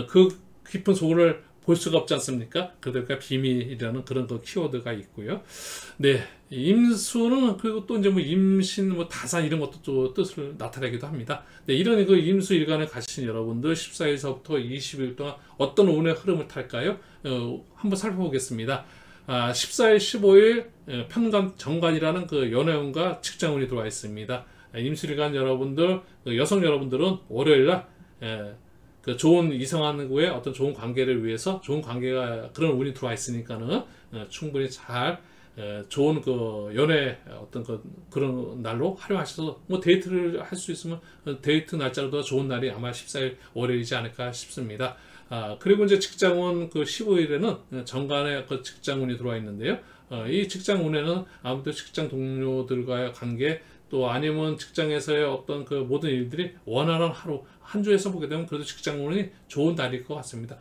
그 깊은 속을 볼 수가 없지 않습니까? 그러니까 비밀이라는 그런 키워드가 있고요. 네, 임수는 그리고 또 이제 임신, 다산 이런 것도 또 뜻을 나타내기도 합니다. 네, 이런 임수 일간에 가신 여러분들 14일서부터 20일 동안 어떤 운의 흐름을 탈까요? 한번 살펴보겠습니다. 14일, 15일 편관, 정관이라는 연애운과 직장운이 들어와 있습니다. 임수일간 여러분들, 여성 여러분들은 월요일날 그 좋은 이성하고의 어떤 좋은 관계를 위해서 좋은 관계가 그런 운이 들어와 있으니까는 충분히 잘 좋은 그 연애 어떤 그런 날로 활용하셔서 뭐 데이트를 할 수 있으면 데이트 날짜로도 좋은 날이 아마 14일 월요일이지 않을까 싶습니다. 그리고 이제 직장운 그 15일에는 정관에 그 직장운이 들어와 있는데요. 이 직장운에는 아무래도 직장 동료들과의 관계 또 아니면 직장에서의 어떤 그 모든 일들이 원활한 하루 한 주에서 보게 되면 그래도 직장운이 좋은 날일 것 같습니다.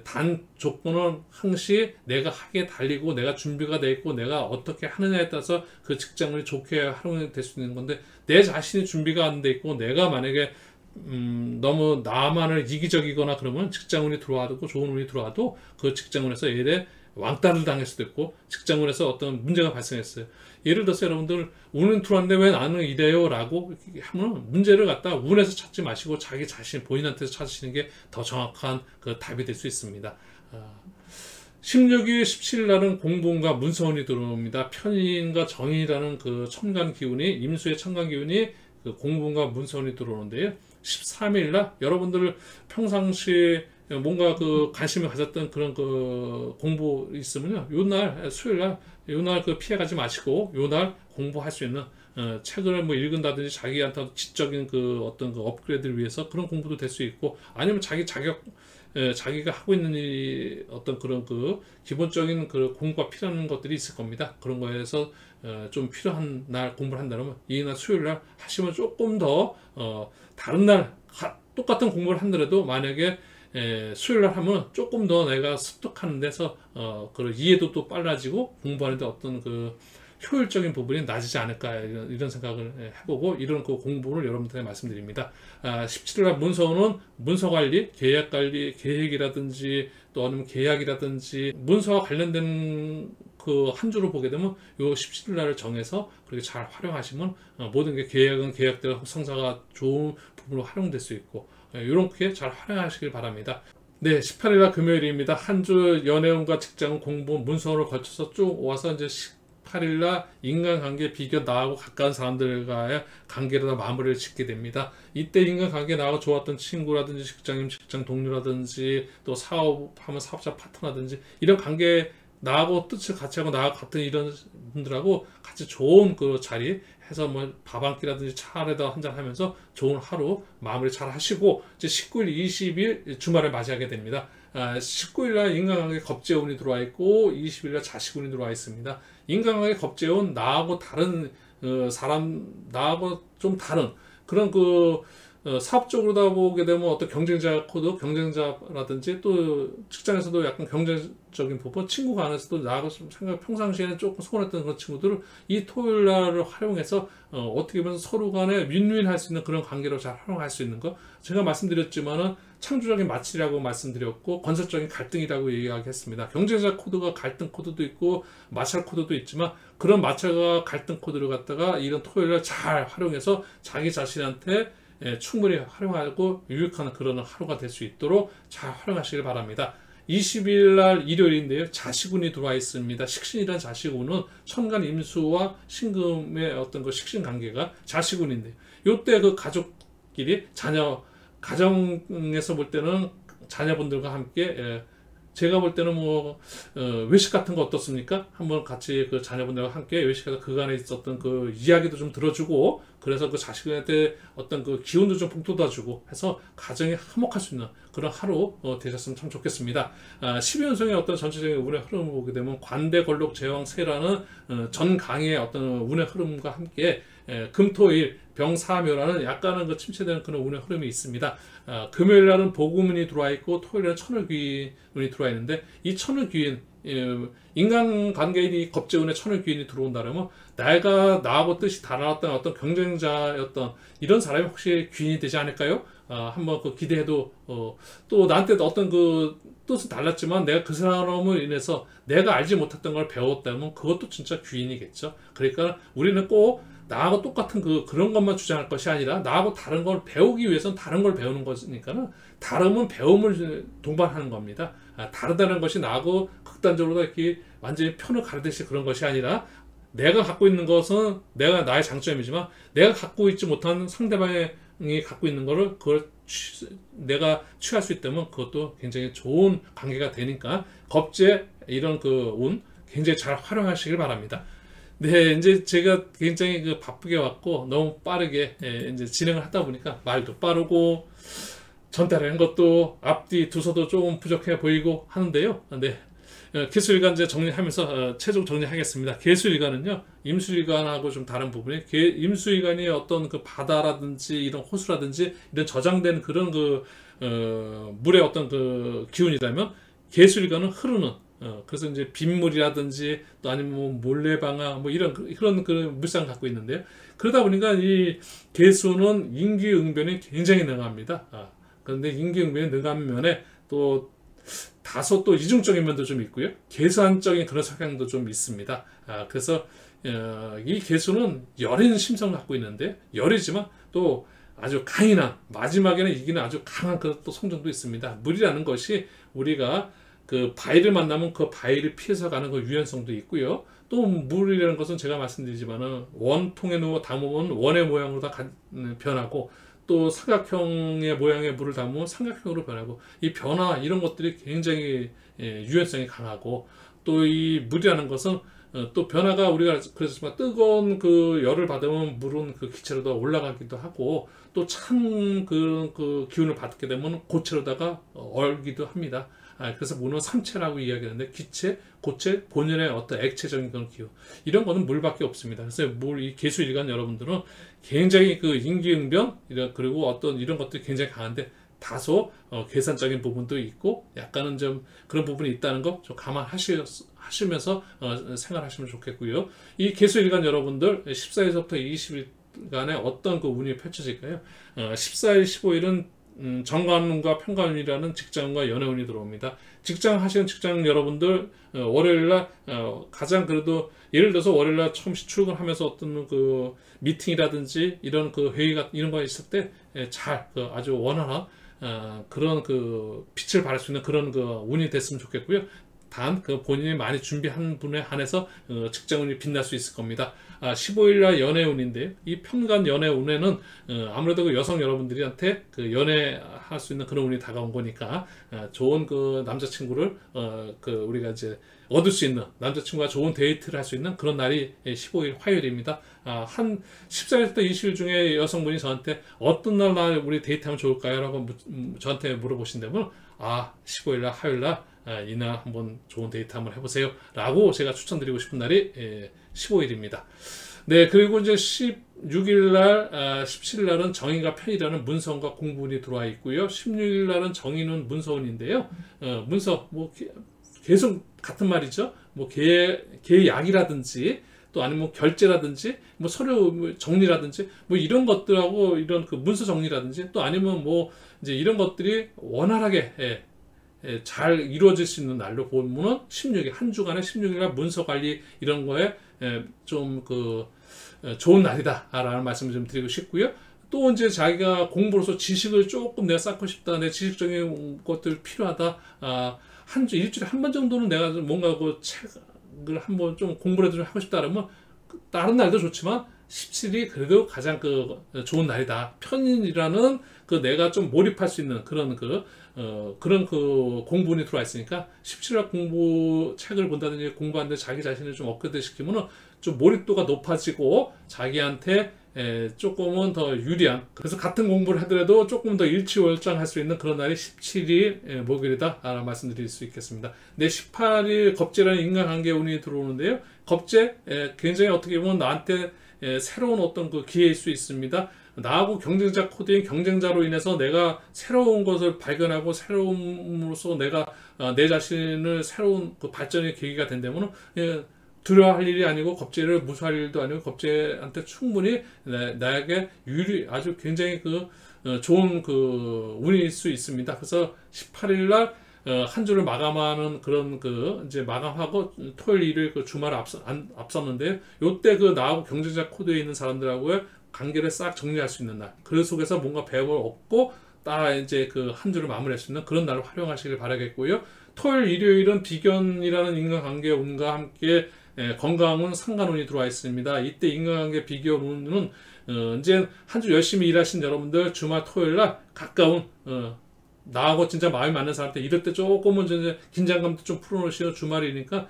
단 조건은 항시 내가 하게 달리고 내가 준비가 돼 있고 내가 어떻게 하느냐에 따라서 그 직장운이 좋게 활용이 될 수 있는 건데 내 자신이 준비가 안 돼 있고 내가 만약에 너무 나만을 이기적이거나 그러면 직장운이 들어와도 좋은 운이 들어와도 그 직장운에서 일에 왕따를 당할 수도 있고 직장운에서 어떤 문제가 발생했어요. 예를 들어서 여러분들 운은 들어왔는데 왜 나는 이래요? 라고 하면 문제를 갖다 운에서 찾지 마시고 자기 자신 본인한테서 찾으시는 게 더 정확한 그 답이 될 수 있습니다. 16일, 17일 날은 공분과 문서운이 들어옵니다. 편인과 정인이라는 그 천간 기운이 임수의 천간 기운이 그 공분과 문서운이 들어오는데요. 13일 날 여러분들 평상시에 뭔가 그 관심을 가졌던 그런 그 공부 있으면요. 요날 수요일 날 요날 그 피해가지 마시고 요날 공부할 수 있는 책을 뭐 읽은다든지 자기한테 지적인 그 어떤 그 업그레이드를 위해서 그런 공부도 될 수 있고 아니면 자기 자격 자기가 하고 있는 이 어떤 그런 그 기본적인 그 공부가 필요한 것들이 있을 겁니다. 그런 거에서 좀 필요한 날 공부를 한다면 이날 수요일 날 하시면 조금 더 다른 날 똑같은 공부를 한다래도 만약에 수요일 날 하면 조금 더 내가 습득하는 데서 그 이해도도 빨라지고 공부하는데 어떤 그 효율적인 부분이 낮아지지 않을까 이런 생각을 해보고 이런 그 공부를 여러분들에게 말씀드립니다. 17일 날 문서는 문서 관리, 계약 관리, 계획이라든지 또 아니면 계약이라든지 문서와 관련된 그 한 주로 보게 되면 요 17일 날을 정해서 그렇게 잘 활용하시면 모든 게 계약은 계약대로 성사가 좋은 부분으로 활용될 수 있고 이렇게 잘 활용하시길 바랍니다. 네, 18일 날 금요일입니다. 한 주 연애운과 직장 공부 문서를 거쳐서 쭉 와서 이제 18일 날 인간관계 비교 나하고 가까운 사람들과의 관계를 다 마무리를 짓게 됩니다. 이때 인간관계 나하고 좋았던 친구라든지 직장인, 직장 동료라든지 또 사업하면 사업자 파트너라든지 이런 관계 나하고 뜻을 같이 하고 나하고 같은 이런 분들하고 같이 좋은 그 자리 해서 뭐 밥 한 끼라든지 차에다 한잔 하면서 좋은 하루 마무리 잘 하시고 이제 19일, 20일 주말을 맞이하게 됩니다. 19일 날 인간관계 겁재운이 들어와 있고 20일 날 자식운이 들어와 있습니다. 인간관계 겁재운 나하고 다른 사람 나하고 좀 다른 그런 그 사업적으로다 보게 되면 어떤 경쟁자 코드, 경쟁자라든지 또 직장에서도 약간 경쟁적인 부분, 친구 간에서도 나하고 생각 평상시에는 조금 소원했던 그런 친구들을 이 토요일 날을 활용해서 어떻게 보면 서로 간에 윈윈할 수 있는 그런 관계로 잘 활용할 수 있는 거. 제가 말씀드렸지만은 창조적인 마찰이라고 말씀드렸고 건설적인 갈등이라고 이야기했습니다. 경쟁자 코드가 갈등 코드도 있고 마찰 코드도 있지만 그런 마찰과 갈등 코드를 갖다가 이런 토요일 날 잘 활용해서 자기 자신한테 충분히 활용하고 유익한 그런 하루가 될 수 있도록 잘 활용하시길 바랍니다. 20일 날 일요일인데요. 자식운이 들어와 있습니다. 식신이란 자식운은 천간 임수와 신금의 어떤 그 식신 관계가 자식운인데요. 요때 그 가족끼리 가정에서 볼 때는 자녀분들과 함께 제가 볼 때는 뭐 외식 같은 거 어떻습니까? 한번 같이 그 자녀분들과 함께 외식해서 그간에 있었던 그 이야기도 좀 들어주고 그래서 그 자식한테 어떤 그 기운도 좀 북돋아주고 해서 가정이 화목할 수 있는 그런 하루 되셨으면 참 좋겠습니다. 12연성의 어떤 전체적인 운의 흐름을 보게 되면 관대 걸록 제왕 세라는 전강의 어떤 운의 흐름과 함께 금토일 병사묘라는 약간은 그 침체되는 그런 운의 흐름이 있습니다. 금요일 날은 복음운이 들어와 있고 토요일에는 천을귀인운이 들어와 있는데 이 천을귀인 인간관계인이 겁재운에 천을귀인이 들어온다면 내가 나하고 뜻이 달랐던 어떤 경쟁자였던 이런 사람이 혹시 귀인이 되지 않을까요? 한번 그 기대해도 또 나한테 어떤 그 뜻은 달랐지만 내가 그 사람으로 인해서 내가 알지 못했던 걸 배웠다면 그것도 진짜 귀인이겠죠. 그러니까 우리는 꼭 나하고 똑같은 그런 것만 주장할 것이 아니라 나하고 다른 걸 배우기 위해서는 다른 걸 배우는 거니까는 다름은 배움을 동반하는 겁니다. 다르다는 것이 나하고 극단적으로 이렇게 완전히 편을 가르듯이 그런 것이 아니라 내가 갖고 있는 것은 내가 나의 장점이지만 내가 갖고 있지 못한 상대방의 상대방이 갖고 있는 거를 그걸 내가 취할 수 있다면 그것도 굉장히 좋은 관계가 되니까 겁재 이런 그 운 굉장히 잘 활용하시길 바랍니다. 네, 이제 제가 굉장히 그 바쁘게 왔고 너무 빠르게 이제 진행을 하다 보니까 말도 빠르고 전달하는 것도 앞뒤 두서도 조금 부족해 보이고 하는데요. 네. 개수일간 이제 정리하면서 최종 정리하겠습니다. 개수일간은요, 임수일간하고 좀 다른 부분이, 임수일간이 어떤 그 바다라든지 이런 호수라든지 이런 저장된 그런 그 물의 어떤 그 기운이라면, 개수일간은 흐르는, 그래서 이제 빗물이라든지 또 아니면 뭐 몰래방아 뭐 이런 그런 그 물상을 갖고 있는데요. 그러다 보니까 이 개수는 인기응변이 굉장히 능합니다. 그런데 인기응변이 능한 면에 또 다소 또 이중적인 면도 좀 있고요. 계산적인 그런 성향도 좀 있습니다. 그래서 이 개수는 여린 심성을 갖고 있는데, 여리지만 또 아주 강인한, 마지막에는 이기는 아주 강한 그런 또 성정도 있습니다. 물이라는 것이 우리가 그 바위를 만나면 그 바위를 피해서 가는 그 유연성도 있고요. 또 물이라는 것은 제가 말씀드리지만은 원통에 누워 담으면 원의 모양으로 다 변하고, 또 삼각형의 모양의 물을 담으면 삼각형으로 변하고, 이 변화 이런 것들이 굉장히 유연성이 강하고, 또 이 물이라는 것은 또 변화가, 우리가 그랬지만 뜨거운 그 열을 받으면 물은 그 기체로 더 올라가기도 하고, 또 찬 그 기운을 받게 되면 고체로다가 얼기도 합니다. 그래서 물은 삼체라고 이야기하는데, 기체, 고체, 본연의 어떤 액체적인 그런 기후, 이런 거는 물밖에 없습니다. 그래서 이 개수일간 여러분들은 굉장히 그 인기응변, 그리고 어떤 이런 것들이 굉장히 강한데, 다소 계산적인 부분도 있고 약간은 좀 그런 부분이 있다는 거 좀 감안하시면서 생활하시면 좋겠고요. 이 개수일간 여러분들 14일부터 20일간에 어떤 그 운이 펼쳐질까요? 14일, 15일은 정관운과 편관운이라는 직장운과 연애운이 들어옵니다. 직장 하시는 직장 여러분들, 월요일날 가장 그래도, 예를 들어서 월요일날 처음 출근하면서 어떤 그 미팅이라든지 이런 그 회의가 이런 거 있을 때 잘 아주 원활한 그런 그 빛을 발할 수 있는 그런 그 운이 됐으면 좋겠고요. 단 그 본인이 많이 준비한 분에 한해서 직장운이 빛날 수 있을 겁니다. 15일날 연애운인데요. 이 편관 연애운에는 아무래도 그 여성 여러분들한테 그 연애할 수 있는 그런 운이 다가온 거니까, 좋은 그 남자친구를 그 우리가 이제 얻을 수 있는, 남자친구가 좋은 데이트를 할 수 있는 그런 날이 15일 화요일입니다. 한 14일부터 20일 중에 여성분이 저한테 어떤 날 우리 데이트하면 좋을까요? 라고 저한테 물어보신다면, 15일날 화요일날 이날 한번 좋은 데이트 한번 해보세요 라고 제가 추천드리고 싶은 날이 15일입니다. 네, 그리고 이제 16일날, 17일날은 정인과 편이라는 문서운과 공부운이 들어와 있고요. 16일날은 정인은 문서운인데요. 문서, 뭐, 계속 같은 말이죠. 뭐, 계약이라든지, 또 아니면 뭐 결제라든지, 뭐 서류 정리라든지, 뭐 이런 것들하고 이런 그 문서 정리라든지, 또 아니면 뭐, 이제 이런 것들이 원활하게, 잘 이루어질 수 있는 날로 보면은 16일, 한 주간에 16일날 문서 관리 이런 거에 좀 그 좋은 날이다라는 말씀을 좀 드리고 싶고요. 또 이제 자기가 공부로서 지식을 조금 내가 쌓고 싶다, 내 지식적인 것들 필요하다, 일주일에 한 번 정도는 내가 뭔가 그 책을 한번 좀 공부를 좀 하고 싶다 그러면 다른 날도 좋지만 17일이 그래도 가장 그 좋은 날이다. 편인이라는 그 내가 좀 몰입할 수 있는 그런 그런 그 공부운이 들어와 있으니까 17일 책을 본다든지 공부하는데 자기 자신을 좀 업그레이드 시키면은 좀 몰입도가 높아지고 자기한테 조금은 더 유리한, 그래서 같은 공부를 하더라도 조금 더 일취월장할 수 있는 그런 날이 17일 목요일이다 라는 말씀드릴 수 있겠습니다. 네, 18일 겁재라는 인간관계 운이 들어오는데요. 겁재 굉장히 어떻게 보면 나한테 새로운 어떤 그 기회일 수 있습니다. 나하고 경쟁자 코드인 경쟁자로 인해서 내가 새로운 것을 발견하고 새로움으로써 내가 내 자신을 새로운 그 발전의 계기가 된다면 두려워할 일이 아니고, 겁재를 무수할 일도 아니고, 겁재한테 충분히 나에게 아주 굉장히 좋은 그 운일 수 있습니다. 그래서 18일날 한 주를 마감하는 그런 이제 마감하고 토요일 일요일 그 주말을 앞섰는데요. 요때 나하고 경쟁자 코드에 있는 사람들하고의 관계를 싹 정리할 수 있는 날, 그 속에서 뭔가 배움을 얻고 이제 한 주를 마무리할 수 있는 그런 날을 활용하시길 바라겠고요. 토요일 일요일은 비견이라는 인간관계 운과 함께 건강운 상관운이 들어와 있습니다. 이때 인간관계 비교운은 이제 한 주 열심히 일하신 여러분들 주말 토요일날 가까운 나하고 진짜 마음이 맞는 사람한테 이럴 때 조금은 이제 긴장감도 좀 풀어놓으시고 주말이니까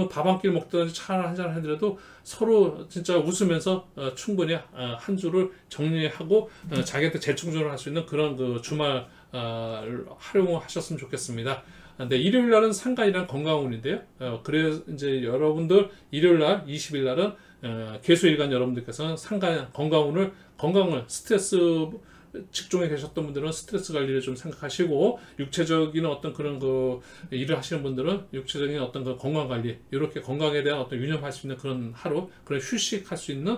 밥 한 끼 먹든지 차 한잔 하더라도 서로 진짜 웃으면서 충분히 한 주를 정리하고 자기한테 재충전을 할 수 있는 그런 그 주말 활용하셨으면 좋겠습니다. 네, 일요일 날은 상간이란 건강운인데요. 그래서 이제 여러분들 일요일 날 20일 날은 개수일간 여러분들께서는 상간 건강을 스트레스 직종에 계셨던 분들은 스트레스 관리를 좀 생각하시고 육체적인 어떤 그런 그 일을 하시는 분들은 육체적인 어떤 그 건강 관리 이렇게 건강에 대한 어떤 유념할 수 있는 그런 하루 그런 휴식할 수 있는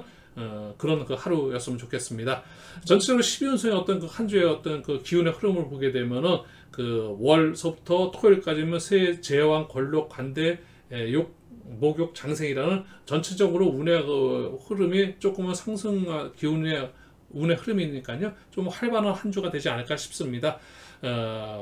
그런 그 하루였으면 좋겠습니다. 전체적으로 12운수의 어떤 그 한 주의 어떤 그 기운의 흐름을 보게 되면은 그 월서부터 토요일까지면 새 제왕 권록 관대 욕 목욕 장생이라는 전체적으로 운의 그 흐름이 조금은 상승 기운의 운의 흐름이니까요. 좀 활발한 한 주가 되지 않을까 싶습니다.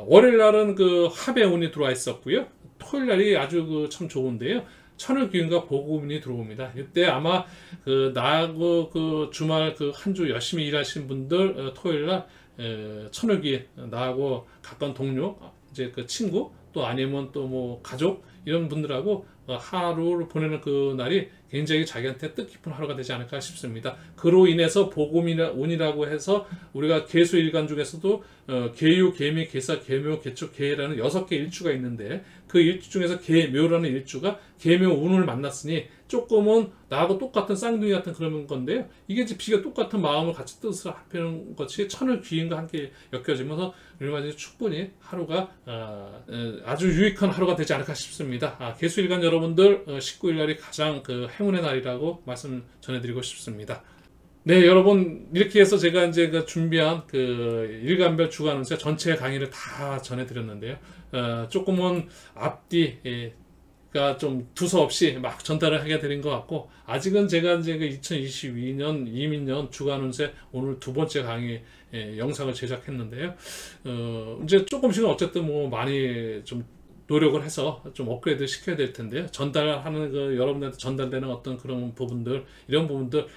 월요일 날은 그 합의 운이 들어와 있었고요. 토요일 날이 아주 그 참 좋은데요. 천을 기운과 보고운이 들어옵니다. 이때 아마 그 나하고 그 주말 그 한 주 열심히 일하신 분들 토요일 날 천을 기운 나하고 가까운 동료 이제 그 친구 또 아니면 또 뭐 가족 이런 분들하고 하루를 보내는 그 날이 굉장히 자기한테 뜻깊은 하루가 되지 않을까 싶습니다. 그로 인해서 복음이나 운이라고 해서 우리가 계수일간 중에서도 계유, 계미, 계사, 계묘, 계축, 계라는 6개 일주가 있는데 그 일주 중에서 계묘라는 일주가 계묘 운을 만났으니 조금은 나하고 똑같은 쌍둥이 같은 그런 건데요. 이게 이제 비가 똑같은 마음을 같이 뜻을 합하는 것이 천을 귀인과 함께 엮여지면서 우리가 충분히 하루가 아주 유익한 하루가 되지 않을까 싶습니다. 계수일간 여러분들 19일 날이 가장 그 행운의 날이라고 말씀 전해드리고 싶습니다. 네, 여러분 이렇게 해서 제가 이제 그 준비한 그 일간별 주간 운세 전체 강의를 다 전해드렸는데요. 조금은 앞뒤가 좀 두서없이 막 전달을 하게 되는 것 같고 아직은 제가 이제 그 2022년 이민년 주간 운세 오늘 두 번째 강의 영상을 제작했는데요. 이제 조금씩은 어쨌든 뭐 많이 좀 노력을 해서 좀 업그레이드 시켜야 될 텐데요. 전달하는 그 여러분들한테 전달되는 어떤 그런 부분들 이런 부분들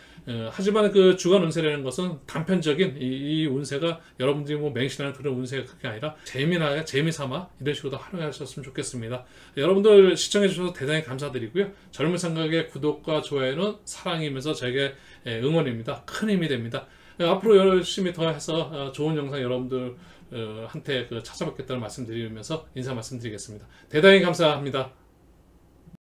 하지만 그 주간 운세라는 것은 단편적인 이 운세가 여러분들이 뭐 맹신하는 그런 운세가 그게 아니라 재미나게 재미삼아 이런 식으로 활용하셨으면 좋겠습니다. 여러분들 시청해 주셔서 대단히 감사드리고요. 젊은 생각의 구독과 좋아요는 사랑이면서 저에게 응원입니다. 큰 힘이 됩니다. 앞으로 열심히 더 해서 좋은 영상 여러분들 한테 찾아뵙겠다는 말씀드리면서 인사 말씀드리겠습니다. 대단히 감사합니다.